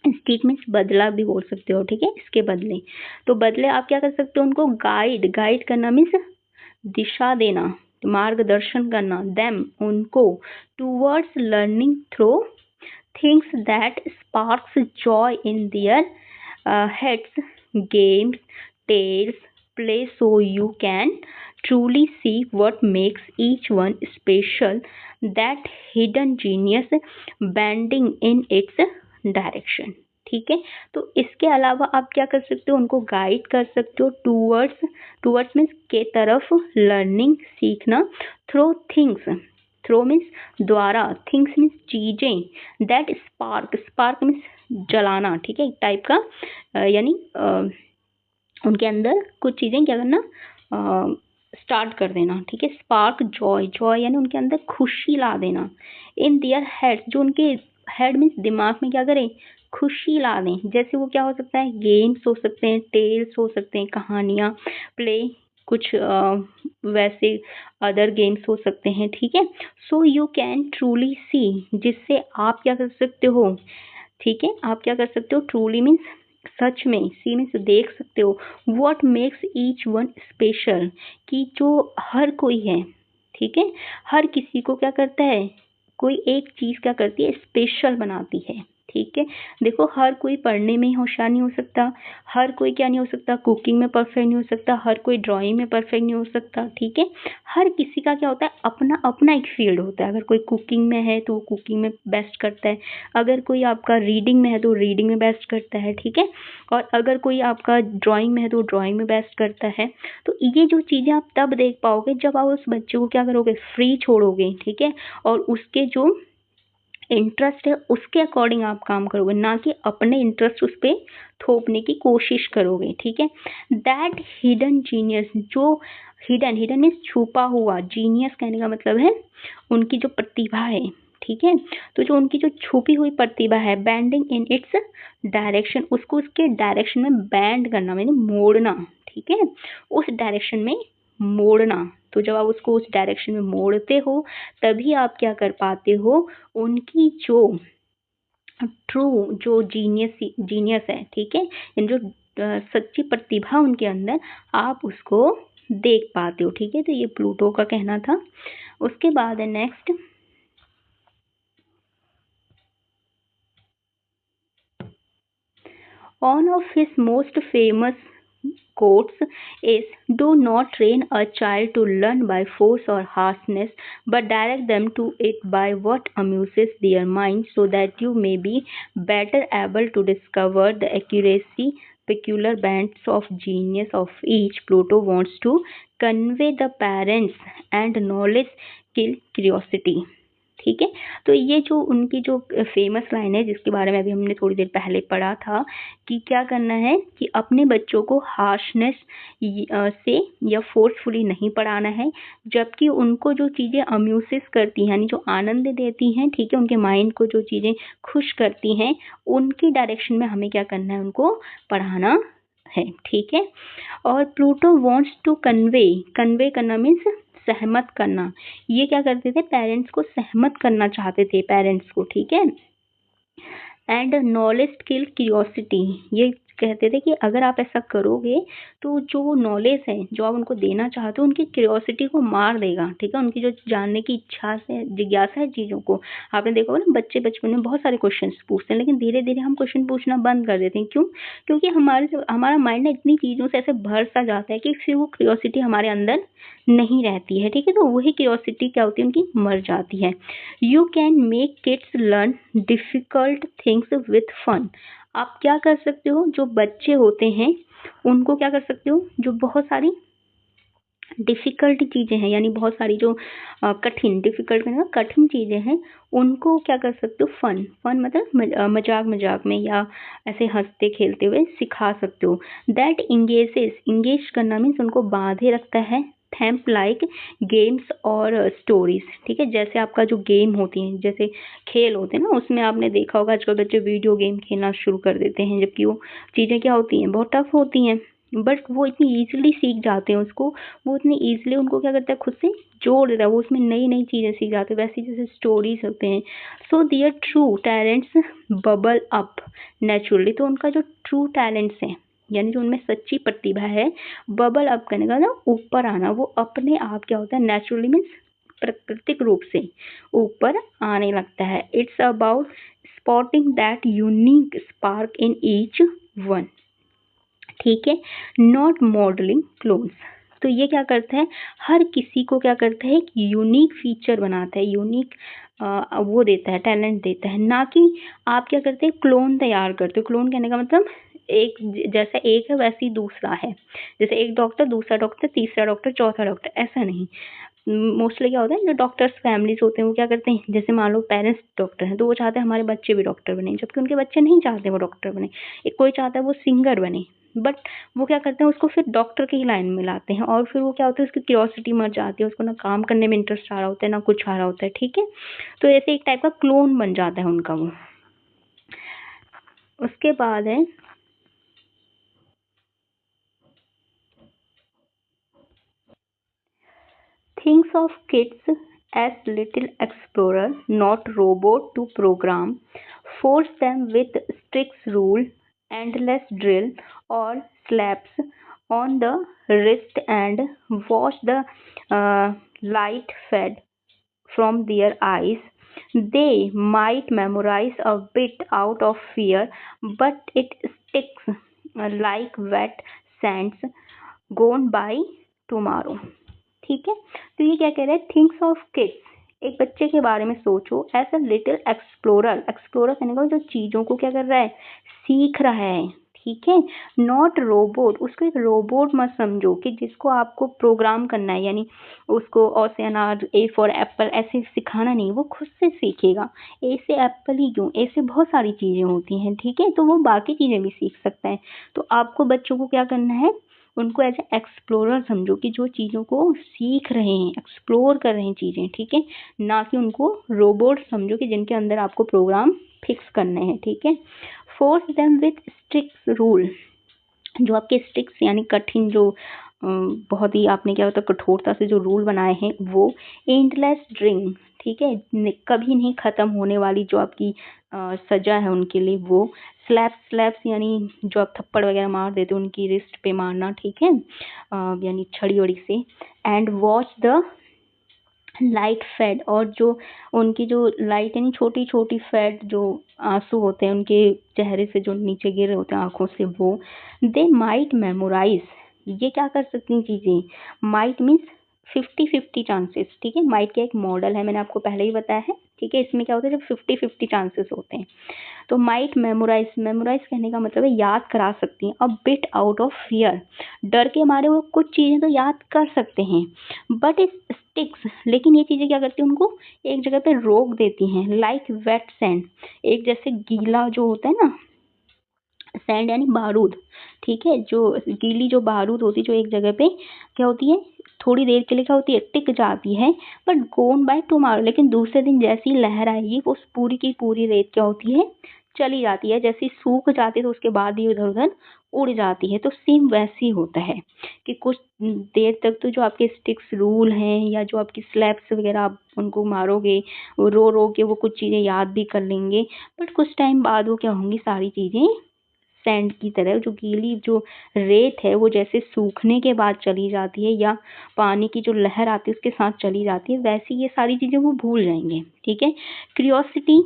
इंस्टीट मीन्स बदला भी बोल सकते हो, ठीक है, इसके बदले, तो बदले आप क्या कर सकते हो, उनको गाइड, गाइड करना मीन्स दिशा देना, मार्गदर्शन करना, देम उनको, towards learning through things that sparks joy in their heads, games, tales, play so you can truly see what makes each one special, that hidden genius bending in its direction। ठीक है, तो इसके अलावा आप क्या कर सकते हो, उनको गाइड कर सकते हो टूवर्ड्स, टूवर्ड्स मीन्स के तरफ, लर्निंग सीखना, थ्रू थिंग्स, थ्रो मीन्स द्वारा, थिंग्स मीन्स चीजें, दैट स्पार्क, स्पार्क मीन्स जलाना, ठीक है, एक टाइप का यानी उनके अंदर कुछ चीजें क्या करना, स्टार्ट कर देना, ठीक है। स्पार्क जॉय, जॉय यानी उनके अंदर खुशी ला देना। इन देयर हेड, जो उनके हेड मीन्स दिमाग में क्या करें, खुशी ला दें। जैसे वो क्या हो सकता है, गेम्स हो सकते हैं, टेल्स हो सकते हैं, कहानियाँ, प्ले, कुछ वैसे अदर गेम्स हो सकते हैं, ठीक है। सो यू कैन ट्रूली सी, जिससे आप क्या कर सकते हो, ठीक है, आप क्या कर सकते हो, ट्रूली मीन्स सच में, सी मीन्स देख सकते हो, what makes each one special, कि जो हर कोई है, ठीक है, हर किसी को क्या करता है, कोई एक चीज क्या करती है, स्पेशल बनाती है, ठीक है। देखो हर कोई पढ़ने में होशियार नहीं हो सकता, हर कोई क्या नहीं हो सकता, कुकिंग में परफेक्ट नहीं हो सकता, हर कोई ड्राइंग में परफेक्ट नहीं हो सकता, ठीक है। हर किसी का क्या होता है, अपना अपना एक फील्ड होता है। अगर कोई कुकिंग में है तो वो कुकिंग में बेस्ट करता है, अगर कोई आपका रीडिंग में है तो रीडिंग में बेस्ट करता है, ठीक है, और अगर कोई आपका ड्राइंग में है तो ड्राइंग में बेस्ट करता है। तो ये जो चीज़ें आप तब देख पाओगे जब आप उस बच्चे को क्या करोगे, फ्री छोड़ोगे, ठीक है, और उसके जो इंटरेस्ट है उसके अकॉर्डिंग आप काम करोगे, ना कि अपने इंटरेस्ट उस पर थोपने की कोशिश करोगे, ठीक है। दैट हिडन जीनियस, जो हिडन, हिडन मीन्स छुपा हुआ, जीनियस कहने का मतलब है उनकी जो प्रतिभा है, ठीक है, तो जो उनकी जो छुपी हुई प्रतिभा है, बैंडिंग इन इट्स डायरेक्शन, उसको उसके डायरेक्शन में बैंड करना, मैंने मोड़ना, ठीक है, उस डायरेक्शन में मोड़ना। तो जब आप उसको उस डायरेक्शन में मोड़ते हो तभी आप क्या कर पाते हो, उनकी जो ट्रू, जो जीनियस है, ठीक है, इन जो सच्ची प्रतिभा उनके अंदर, आप उसको देख पाते हो, ठीक है। तो ये प्लूटो का कहना था। उसके बाद है next, one of his most famous quotes is, do not train a child to learn by force or harshness, but direct them to it by what amuses their mind, so that you may be better able to discover the accuracy, peculiar bents of genius of each. Pluto wants to convey the parents and knowledge kill curiosity, ठीक है। तो ये जो उनकी जो famous line है, जिसके बारे में अभी हमने थोड़ी देर पहले पढ़ा था, कि क्या करना है कि अपने बच्चों को हार्शनेस से या फोर्सफुली नहीं पढ़ाना है, जबकि उनको जो चीज़ें अम्यूसेस करती हैं, यानी जो आनंद देती हैं, ठीक है, उनके माइंड को जो चीज़ें खुश करती हैं, उनकी डायरेक्शन में हमें क्या करना है, उनको पढ़ाना है, ठीक है। और Pluto wants to convey, convey करना मीन्स सहमत करना, ये क्या करते थे, पेरेंट्स को सहमत करना चाहते थे, पेरेंट्स को, ठीक है। एंड नॉलेज किल क्यूरियोसिटी, ये कहते थे कि अगर आप ऐसा करोगे तो जो नॉलेज है जो आप उनको देना चाहते हो, उनकी क्यूरियोसिटी को मार देगा, ठीक है, उनकी जो जानने की इच्छा से जिज्ञासा है चीज़ों को। आपने देखा होगा ना, बच्चे बचपन में बहुत सारे क्वेश्चन पूछते हैं, लेकिन धीरे धीरे हम क्वेश्चन पूछना बंद कर देते हैं। क्यों? क्योंकि हमारा माइंड ना इतनी चीज़ों से ऐसे भर सा जाता है कि फिर वो क्यूरियोसिटी हमारे अंदर नहीं रहती है, ठीक है, तो वही क्यूरियोसिटी क्या होती है, उनकी मर जाती है। You can make kids learn difficult things with fun, आप क्या कर सकते हो, जो बच्चे होते हैं उनको क्या कर सकते हो, जो बहुत सारी डिफ़िकल्ट चीज़ें हैं, यानी बहुत सारी जो कठिन, डिफ़िकल्ट में ना कठिन चीज़ें हैं, उनको क्या कर सकते हो, फन मतलब मज़ाक में या ऐसे हँसते खेलते हुए सिखा सकते हो। दैट इंगेज करना मीन्स उनको बांधे रखता है। थैम्प लाइक गेम्स और स्टोरीज, ठीक है। जैसे आपका जो गेम होती हैं, जैसे खेल होते हैं ना, उसमें आपने देखा होगा आजकल बच्चे वीडियो गेम खेलना शुरू कर देते हैं, जबकि वो चीज़ें क्या होती हैं, बहुत टफ होती हैं, बट वो इतनी ईजिली सीख जाते हैं उसको, वो इतनी ईजिली उनको क्या करता है, खुद से जोड़ देता है, वो उसमें नई नई चीज़ें सीख जाते हैं, वैसे जैसे स्टोरीज होते हैं। So their true talents bubble up naturally, तो उनका जो ट्रू टैलेंट्स हैं, यानी जो उनमें सच्ची प्रतिभा है, बबल अप करने का ना, ऊपर आना, वो अपने आप क्या होता है, नेचुरली मीन्स प्राकृतिक रूप से ऊपर आने लगता है। It's about spotting that unique spark in each one, ठीक है। नॉट मॉडलिंग क्लोन्स, तो ये क्या करता है, हर किसी को क्या करता है, एक यूनिक फीचर बनाता है, यूनिक वो देता है, टैलेंट देता है, ना कि आप क्या करते हैं, क्लोन तैयार करते हो। क्लोन कहने का मतलब एक जैसा एक है वैसे ही दूसरा है, जैसे एक डॉक्टर दूसरा डॉक्टर तीसरा डॉक्टर चौथा डॉक्टर, ऐसा नहीं। मोस्टली क्या होता है, जो डॉक्टर्स फैमिलीज होते हैं वो क्या करते हैं, जैसे मान लो पेरेंट्स डॉक्टर हैं तो वो चाहते हैं हमारे बच्चे भी डॉक्टर बने, जबकि उनके बच्चे नहीं चाहते वो डॉक्टर बने। एक कोई चाहता है वो सिंगर बने, बट वो क्या करते हैं, उसको फिर डॉक्टर की ही लाइन में लाते हैं, और फिर वो क्या होता है, उसकी क्यूरियोसिटी मर जाती है, उसको ना काम करने में इंटरेस्ट आ रहा होता है, ना कुछ आ रहा होता है, ठीक है। तो ऐसे एक टाइप का क्लोन बन जाता है उनका वो। उसके बाद है Thinks of kids as little explorer, not robot to program. Force them with strict rule, endless drill, or slaps on the wrist and watch the light fed from their eyes. They might memorize a bit out of fear, but it sticks like wet sands gone by tomorrow, ठीक है। तो ये क्या कह रहा है, thinks of kids, एक बच्चे के बारे में सोचो as a little explorer, explorer कहने का जो चीजों को क्या कर रहा है, सीख रहा है, ठीक है। नॉट रोबोट, उसको एक रोबोट मत समझो कि जिसको आपको प्रोग्राम करना है, यानी उसको ओ से अनार, ए फॉर एप्पल ऐसे सिखाना नहीं, वो खुद से सीखेगा। ए से एप्पल ही क्यों, ए से बहुत सारी चीजें होती हैं, ठीक है, तो वो बाकी चीजें भी सीख सकता है। तो आपको बच्चों को क्या करना है, उनको एज ए एक्सप्लोरर समझो कि जो चीज़ों को सीख रहे हैं, एक्सप्लोर कर रहे हैं चीज़ें, ठीक है, ना कि उनको रोबोट समझो कि जिनके अंदर आपको प्रोग्राम फिक्स करने हैं, ठीक है। Force them with strict rule, जो आपके स्ट्रिक्ट यानी कठिन, जो बहुत ही आपने क्या होता है कठोरता से जो रूल बनाए हैं वो। एंडलेस ड्रिंक, ठीक है, कभी नहीं ख़त्म होने वाली जो आपकी सज़ा है उनके लिए वो। स्लैप्स यानी जो आप थप्पड़ वगैरह मार देते हो उनकी रिस्ट पे मारना, ठीक है, यानी छड़ी वड़ी से। And watch the light fade, और जो उनकी जो लाइट यानी छोटी छोटी फेड जो आंसू होते हैं उनके चेहरे से जो नीचे गिर रहे होते हैं आंखों से, वो। दे माइट मेमोराइज, ये क्या कर सकती हैं चीज़ें, माइट मीन्स 50-50 चांसेस, ठीक है। माइट का एक मॉडल है, मैंने आपको पहले ही बताया है, ठीक है। इसमें क्या होता है, जब 50-50 चांसेस होते हैं तो माइट मेमोराइज, मेमोराइज कहने का मतलब है याद करा सकती हैं। A bit out of fear, डर के मारे वो कुछ चीज़ें तो याद कर सकते हैं, बट इट स्टिक्स, लेकिन ये चीज़ें क्या करती हैं, उनको एक जगह पे रोक देती हैं। लाइक वेट सैंड, एक जैसे गीला जो होता है ना, सैंड यानी बारूद, ठीक है, जो गीली जो बारूद होती है जो एक जगह पे क्या होती है, थोड़ी देर के लिए क्या होती है, टिक जाती है, बट गोन बाय टुमारो, लेकिन दूसरे दिन जैसी लहर आएगी वो पूरी की पूरी रेत क्या होती है, चली जाती है, जैसी सूख जाती है तो उसके बाद ही इधर उधर उड़ जाती है। तो सेम वैसे ही होता है कि कुछ देर तक तो जो आपके स्टिक्स रूल हैं या जो आपकी स्लैब्स वगैरह आप उनको मारोगे, रो रो के वो कुछ चीज़ें याद भी कर लेंगे, बट कुछ टाइम बाद वो क्या होंगी, सारी चीज़ें सैंड की तरह, जो गीली जो रेत है वो जैसे सूखने के बाद चली जाती है या पानी की जो लहर आती है उसके साथ चली जाती है, वैसे ये सारी चीज़ें वो भूल जाएंगे, ठीक है। क्यूरियोसिटी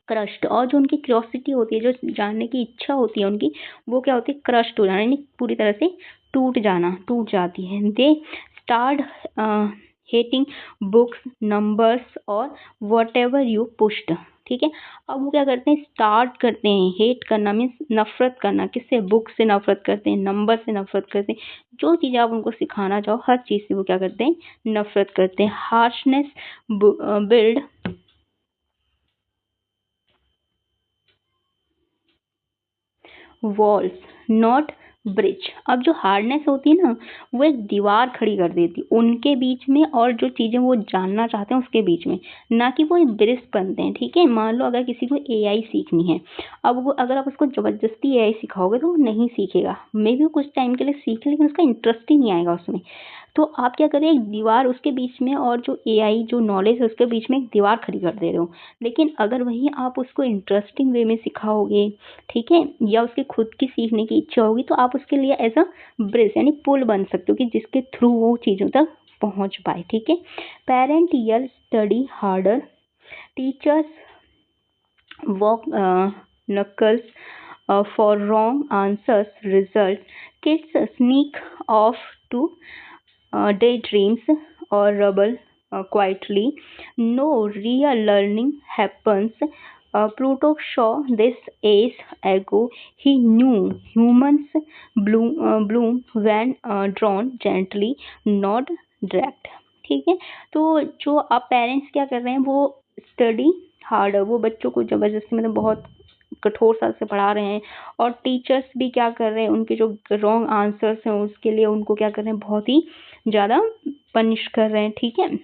क्रस्ट, और जो उनकी क्यूरियोसिटी होती है, जो जानने की इच्छा होती है उनकी, वो क्या होती है, क्रस्ट हो जाना, यानी पूरी तरह से टूट जाना, टूट जाती है। They start hating books, numbers और वट एवर यू पुश्ड, ठीक है। अब वो क्या करते हैं, स्टार्ट करते हैं हेट करना, मीन्स नफरत करना। किससे? बुक से नफरत करते हैं, नंबर से नफरत करते हैं, जो चीज़ आप उनको सिखाना चाहो हर चीज़ से वो क्या करते हैं, नफरत करते हैं। Harshness build walls not bridge. अब जो हार्डनेस होती है ना, वो एक दीवार खड़ी कर देती है उनके बीच में और जो चीज़ें वो जानना चाहते हैं उसके बीच में, ना कि वो एक ब्रिज बनते हैं। ठीक है। मान लो अगर किसी को एआई सीखनी है, अब वो अगर आप उसको ज़बरदस्ती एआई सिखाओगे तो वो नहीं सीखेगा। मे बी वो कुछ टाइम के लिए सीखे लेकिन उसका इंटरेस्ट ही नहीं आएगा उसमें। तो आप क्या करें, एक दीवार उसके बीच में और जो एआई जो नॉलेज है उसके बीच में एक दीवार खड़ी कर दे रहे हो। लेकिन अगर वहीं आप उसको इंटरेस्टिंग वे में सिखाओगे, ठीक है, या उसके खुद की सीखने की इच्छा होगी, तो आप उसके लिए एज अ ब्रिज यानी पुल बन सकते हो कि जिसके थ्रू वो चीज़ों तक पहुंच पाए। ठीक है। Parent L study harder, teachers walk knuckles for wrong answers result. Kids sneak off to daydreams or rebel quietly. No real learning happens. Pluto saw this age ago. He knew humans bloom when drawn gently, not dragged. ठीक है। तो जो आप parents क्या कर रहे हैं, वो स्टडी हार्ड, वो बच्चों को जबरदस्ती मतलब बहुत कठोर सा से पढ़ा रहे हैं, और टीचर्स भी क्या कर रहे हैं, उनके जो रॉन्ग आंसर्स हैं उसके लिए उनको क्या कर रहे हैं, बहुत ही ज़्यादा पनिश कर रहे हैं। ठीक है।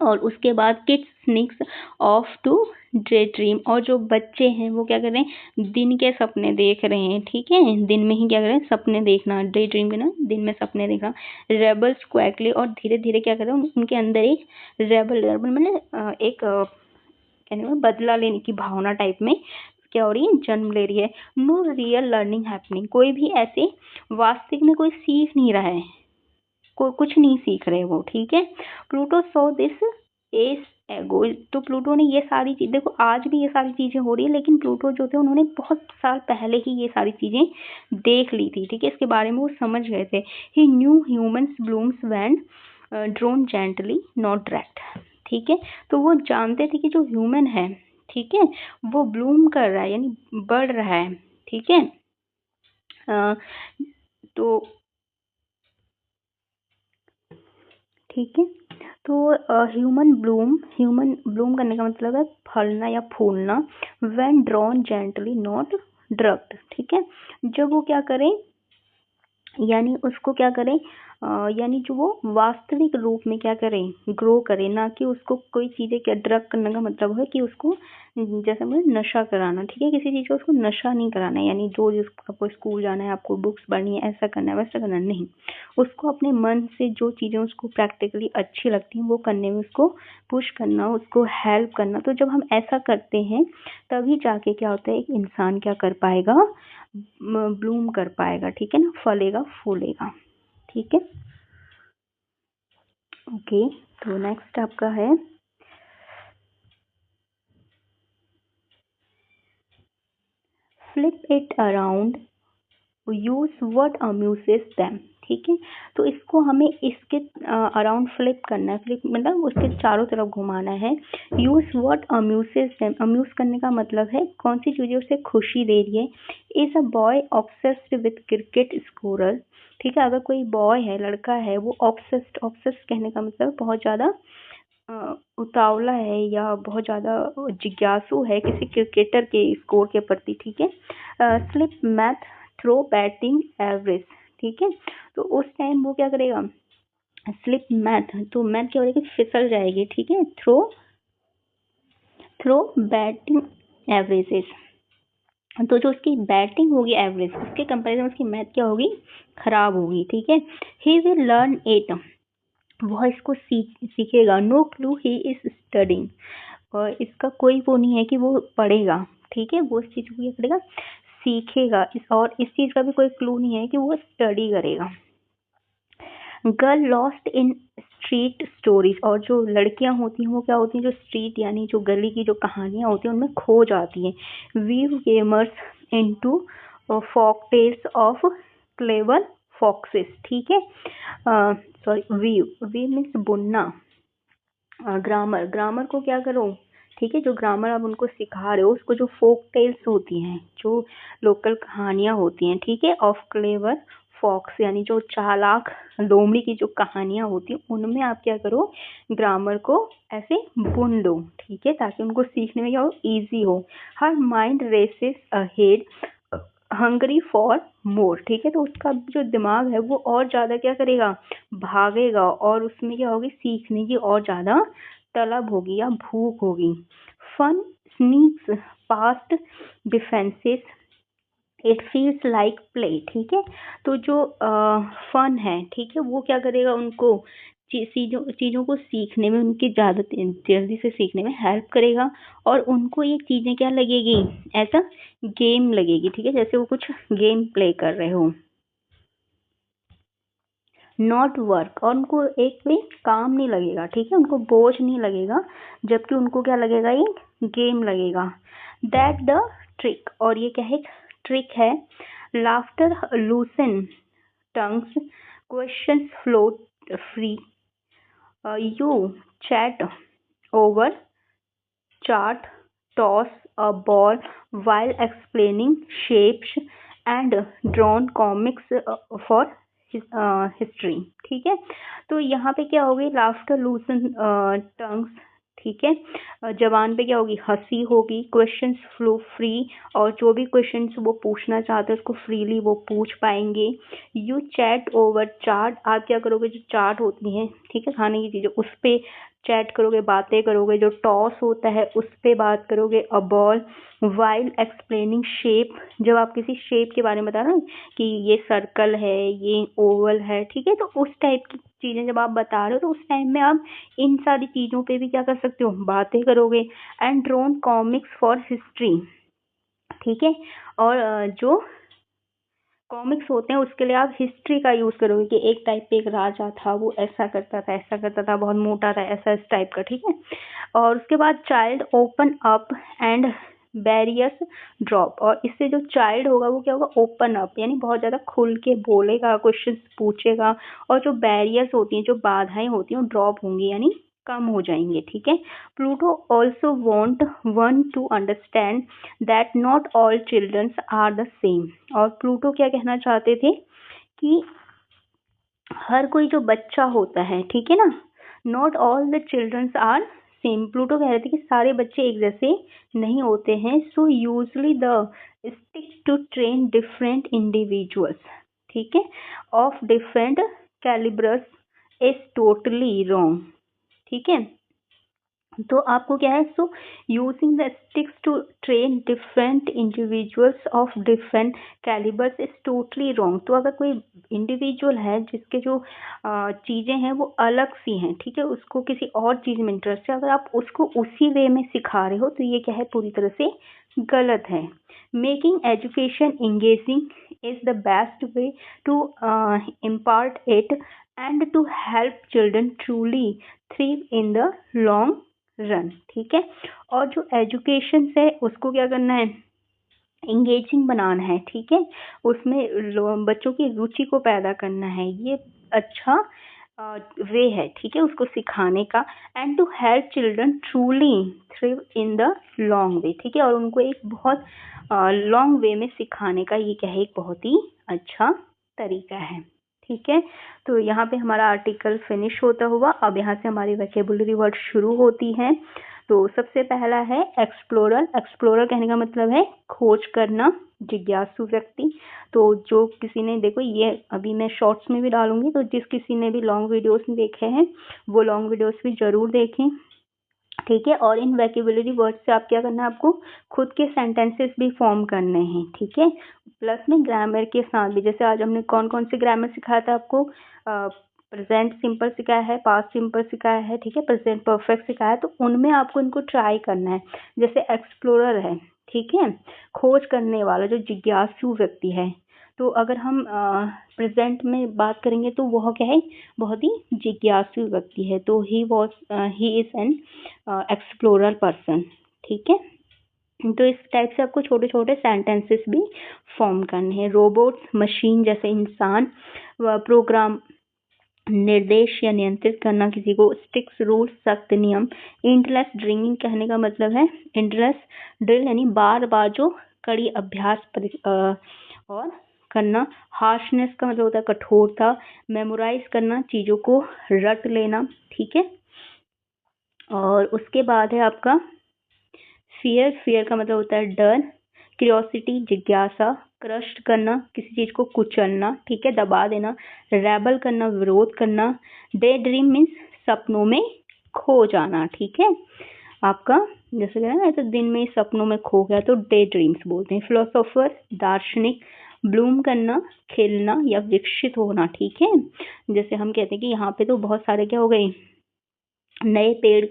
और उसके बाद kids sneaks off to daydream, और जो बच्चे हैं वो क्या कर रहे हैं, दिन के सपने देख रहे हैं। ठीक है। दिन में ही क्या कर रहे हैं, सपने देखना, डे ड्रीम के ना, दिन में सपने देखना। रेबल्स क्वैकली, और धीरे धीरे क्या कर रहे हैं, उनके अंदर एक रेबल मतलब एक कहने में बदला लेने की भावना टाइप में क्या हो रही है, जन्म ले रही है। नो रियल लर्निंग हैपनिंग, कोई भी ऐसे वास्तविक में कोई सीख नहीं रहा है, कुछ नहीं सीख रहे वो। ठीक है। प्लूटो सो दिस एज एगो, तो प्लूटो ने ये सारी चीज, देखो आज भी ये सारी चीजें हो रही है, लेकिन प्लूटो जो थे उन्होंने बहुत साल पहले ही ये सारी चीजें देख ली थी। ठीक है। इसके बारे में वो समझ गए थे। He knew humans blooms when drawn gently not dragged. ठीक है। तो वो जानते थे कि जो ह्यूमन है, ठीक है, वो ब्लूम कर रहा है यानी बढ़ रहा है। ठीक है। तो ठीक है। तो ह्यूमन ब्लूम करने का मतलब है फलना या फूलना। When drawn gently not drugged. ठीक है। जब वो क्या करें, यानी उसको क्या करें, यानी जो वो वास्तविक रूप में क्या करें, ग्रो करे, ना कि उसको कोई चीज़ें क्या, ड्रग करने का मतलब है कि उसको जैसे मतलब नशा कराना। ठीक है। किसी चीज़ का उसको नशा नहीं कराना है, यानी जो आपको स्कूल जाना है, आपको बुक्स पढ़नी है, ऐसा करना है वैसा करना है, नहीं। उसको अपने मन से जो चीज़ें उसको प्रैक्टिकली अच्छी लगती हैं वो करने में उसको पुश करना, उसको हेल्प करना। तो जब हम ऐसा करते हैं तभी जाके क्या होता है, एक इंसान क्या कर पाएगा, ब्लूम कर पाएगा। ठीक है ना, फलेगा फूलेगा। ठीक है। ओके। तो नेक्स्ट आपका है flip it around, use what amuses them. ठीक है। तो इसको हमें इसके अराउंड फ्लिप करना है, फ्लिप मतलब उसके चारों तरफ घुमाना है। Use what amuses them, amuse करने का मतलब है कौन सी चीज़ें उसे खुशी दे रही है। Is a boy obsessed with cricket scorer. ठीक है। अगर कोई बॉय है, लड़का है, वो ऑब्सेस्ड कहने का मतलब बहुत ज़्यादा उतावला है या बहुत ज़्यादा जिज्ञासु है किसी क्रिकेटर के स्कोर के प्रति। ठीक है। Slip math throw batting average. ठीक है। तो उस टाइम वो क्या करेगा, स्लिप मैथ, तो मैथ क्या हो जाएगी, फिसल जाएगी। ठीक है। थ्रो बैटिंग एवरेजेस, तो जो उसकी बैटिंग होगी एवरेज, उसके कंपैरिजन उसकी मैथ क्या होगी, खराब होगी। ठीक है। ही विल लर्न इट, वह इसको सीखेगा। No clue he is studying, और इसका कोई वो नहीं है कि वो पढ़ेगा। ठीक है। वो इस चीज़ को क्या करेगा, सीखेगा। और इस चीज़ का भी कोई क्लू नहीं है कि वो स्टडी करेगा। Girl lost in street stories, और जो लड़कियां होती हैं वो क्या होती हैं, जो स्ट्रीट यानी जो गली की जो कहानियां होती हैं उनमें खो जाती हैं। Weave gamers into folk tales of clever foxes. ठीक है। सॉरी, वीव मीन्स बुनना। ग्रामर, ग्रामर को क्या करो, ठीक है, जो ग्रामर आप उनको सिखा रहे हो उसको जो फोक टेल्स होती हैं, जो लोकल कहानियाँ होती हैं, ठीक है, ऑफ क्लेवर फॉक्स यानी जो चालाक लोमड़ी की जो कहानियाँ होती हैं उनमें आप क्या करो, ग्रामर को ऐसे बुन दो, ठीक है, ताकि उनको सीखने में क्या हो, ईजी हो। Her mind races ahead hungry for more, ठीक है, तो उसका जो दिमाग है वो और ज़्यादा क्या करेगा, भागेगा, और उसमें क्या होगी, सीखने की और ज़्यादा तलब होगी या भूख होगी। Fun sneaks past defences, it feels like play, ठीक है, तो जो फन है, ठीक है, वो क्या करेगा, उनको चीज़ों को सीखने में, उनकी ज़्यादा जल्दी से सीखने में हेल्प करेगा, और उनको ये चीज़ें क्या लगेगी, ऐसा गेम लगेगी, ठीक है, जैसे वो कुछ गेम प्ले कर रहे हो। नॉट वर्क, और उनको एक भी काम नहीं लगेगा, ठीक है, उनको बोझ नहीं लगेगा, जबकि उनको क्या लगेगा, ये गेम लगेगा। दैट द ट्रिक, और ये क्या है, ट्रिक है। Laughter loosen tongues, questions flow free, you chat over chart, toss a ball while explaining shapes and drawn comics for history, ठीक है, तो यहाँ पे क्या होगी, लाफ्टर लूसन टंग्स, ठीक है, जबान पे क्या होगी, हंसी होगी, क्वेश्चंस फ्लो फ्री, और जो भी क्वेश्चंस वो पूछना चाहते हैं उसको फ्रीली वो पूछ पाएंगे। यू चैट ओवर चार्ट, आप क्या करोगे, जो चार्ट होती हैं, ठीक है, खाने की चीज़ें, उस पर चैट करोगे, बातें करोगे। जो टॉस होता है उस पर बात करोगे। A ball while explaining shape, जब आप किसी शेप के बारे में बता रहे हो कि ये सर्कल है, ये ओवल है, ठीक है, तो उस टाइप की चीज़ें जब आप बता रहे हो तो उस टाइम में आप इन सारी चीज़ों पे भी क्या कर सकते हो, बातें करोगे। And drone comics for history, ठीक है, और जो कॉमिक्स होते हैं उसके लिए आप हिस्ट्री का यूज़ करोगे कि एक टाइप पे एक राजा था, वो ऐसा करता था, ऐसा करता था, बहुत मोटा था, ऐसा इस टाइप का, ठीक है। और उसके बाद child open up and barriers drop, और इससे जो चाइल्ड होगा वो क्या होगा, ओपन अप, यानी बहुत ज़्यादा खुल के बोलेगा, क्वेश्चंस पूछेगा, और जो बैरियर्स होती हैं, जो बाधाएं होती हैं, वो ड्रॉप होंगी, यानी कम हो जाएंगे, ठीक है। Pluto also want one to understand that not all childrens are the same, और प्लूटो क्या कहना चाहते थे कि हर कोई जो बच्चा होता है, ठीक है ना, not all the childrens are same, Pluto कह रहे थे कि सारे बच्चे एक जैसे नहीं होते हैं। So usually the stick to train different individuals, ठीक है, of different calibres is totally wrong, ठीक है, तो आपको क्या है, so using the sticks to train different individuals of different calibres is totally wrong, तो अगर कोई इंडिविजुअल है जिसके जो चीज़ें हैं वो अलग सी हैं, ठीक है, उसको किसी और चीज़ में इंटरेस्ट है, अगर आप उसको उसी वे में सिखा रहे हो तो ये क्या है, पूरी तरह से गलत है। Making education engaging is the best way to impart it and to help children truly thrive in the long run, ठीक है, और जो एजुकेशन है उसको क्या करना है, इंगेजिंग बनाना है, ठीक है, उसमें बच्चों की रुचि को पैदा करना है, ये अच्छा वे है, ठीक है, उसको सिखाने का। And to help children truly thrive in the long way, ठीक है, और उनको एक बहुत लॉन्ग वे में सिखाने का ये क्या है, एक बहुत ही अच्छा तरीका है, ठीक है। तो यहाँ पे हमारा आर्टिकल फिनिश होता हुआ, अब यहाँ से हमारी वोकैबुलरी वर्ड शुरू होती है। तो सबसे पहला है एक्सप्लोरर, एक्सप्लोरर कहने का मतलब है खोज करना, जिज्ञासु व्यक्ति। तो जो किसी ने, देखो ये अभी मैं शॉर्ट्स में भी डालूंगी, तो जिस किसी ने भी लॉन्ग वीडियोस देखे हैं वो लॉन्ग वीडियोस भी जरूर देखें, ठीक है, और इन वोकैबुलरी वर्ड से आप क्या करना है, आपको खुद के सेंटेंसेस भी फॉर्म करने हैं, ठीक है, प्लस में ग्रामर के साथ भी, जैसे आज हमने कौन कौन से ग्रामर सिखाया था आपको, प्रेजेंट सिंपल सिखाया है, पास्ट सिंपल सिखाया है, ठीक है, प्रेजेंट परफेक्ट सिखाया है, तो उनमें आपको इनको ट्राई करना है। जैसे एक्सप्लोरर है, ठीक है, खोज करने वाला, जो जिज्ञासु व्यक्ति है, तो अगर हम प्रेजेंट में बात करेंगे तो वह क्या है, बहुत ही जिज्ञासु व्यक्ति है, तो he is an explorer person, ठीक है। तो इस टाइप से आपको छोटे छोटे सेंटेंसेस भी फॉर्म करने हैं। रोबोट्स, मशीन जैसे इंसान, प्रोग्राम निर्देश या नियंत्रित करना किसी को, स्ट्रिक्ट रूल सख्त नियम। इंटलेस ड्रिंकिंग कहने का मतलब है इंटलेस ड्रिल यानी बार बार जो कड़ी अभ्यास और करना। हार्शनेस का मतलब होता है कठोरता। मेमोराइज करना चीजों को रट लेना, ठीक है। और उसके बाद है आपका फियर। फियर का मतलब होता है डर। क्यूरियोसिटी जिज्ञासा। क्रस्ट करना किसी चीज को कुचलना, ठीक है, दबा देना। रेबल करना विरोध करना। डे ड्रीम मीन्स सपनों में खो जाना, ठीक है। आपका जैसे कहना ऐसे दिन में सपनों में खो गया तो डे ड्रीम्स बोलते हैं। फिलोसोफर दार्शनिक। ब्लूम करना खिलना या विकसित होना, ठीक है। जैसे हम कहते हैं कि यहाँ पे तो बहुत सारे क्या हो गए, नए पेड़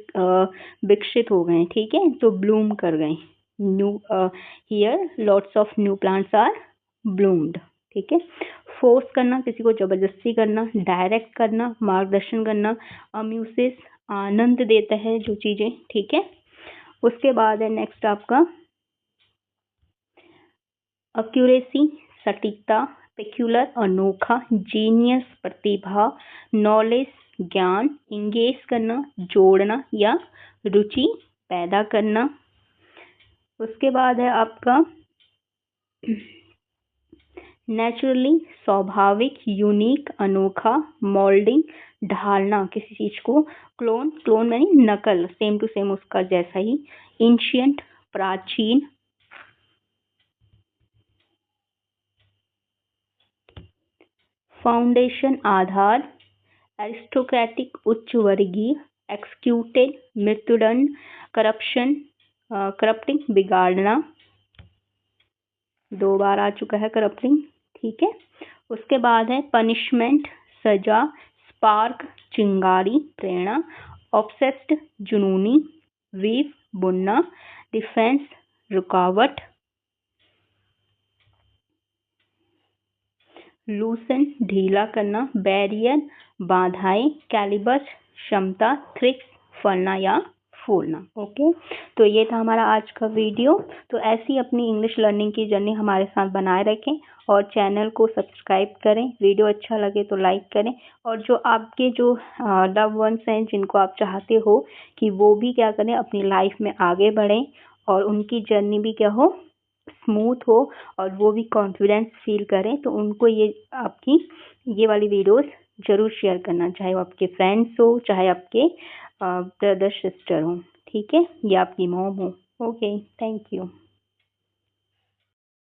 विकसित हो गए, ठीक है, तो ब्लूम कर गए। New here lots of new plants are bloomed, ठीक है। फोर्स करना किसी को जबरदस्ती करना। डायरेक्ट करना मार्गदर्शन करना। अम्यूसेस आनंद देता है जो चीजें, ठीक है। उसके बाद है नेक्स्ट आपका एक्यूरेसी सटीकता। पेक्यूलर अनोखा। जीनियस प्रतिभा। नॉलेज ज्ञान। इंगेज करना जोड़ना या रुचि पैदा करना। उसके बाद है आपका नेचुरली स्वाभाविक। यूनिक अनोखा। मोल्डिंग ढालना किसी चीज को। क्लोन क्लोन यानी नकल, सेम टू सेम उसका जैसा ही। एंशिएंट प्राचीन। फाउंडेशन आधार। एरिस्टोक्रेटिक उच्च वर्गीय। एक्सक्यूटेड मृत्युदंड। करप्शन करप्टिंग बिगाड़ना, 2 बार आ चुका है करप्टिंग, ठीक है। उसके बाद है पनिशमेंट सजा। स्पार्क चिंगारी प्रेरणा। ऑब्सेस्ड जुनूनी। वीव बुनना। डिफेंस रुकावट। लूसन ढीला करना। बैरियर बाधाएं। कैलिबस क्षमता। थ्रिक्स फलना या फूलना। ओके, तो ये था हमारा आज का वीडियो। तो ऐसी अपनी इंग्लिश लर्निंग की जर्नी हमारे साथ बनाए रखें और चैनल को सब्सक्राइब करें। वीडियो अच्छा लगे तो लाइक करें और जो आपके जो लव वंस हैं जिनको आप चाहते हो कि वो भी क्या करें अपनी लाइफ में आगे बढ़ें और उनकी जर्नी भी क्या हो स्मूथ हो और वो भी कॉन्फिडेंस फील करें, तो उनको ये आपकी ये वाली वीडियोस जरूर शेयर करना, चाहे वो आपके फ्रेंड्स हो चाहे आपके ब्रदर सिस्टर हो, ठीक है, या आपकी मॉम हो। Okay, thank you.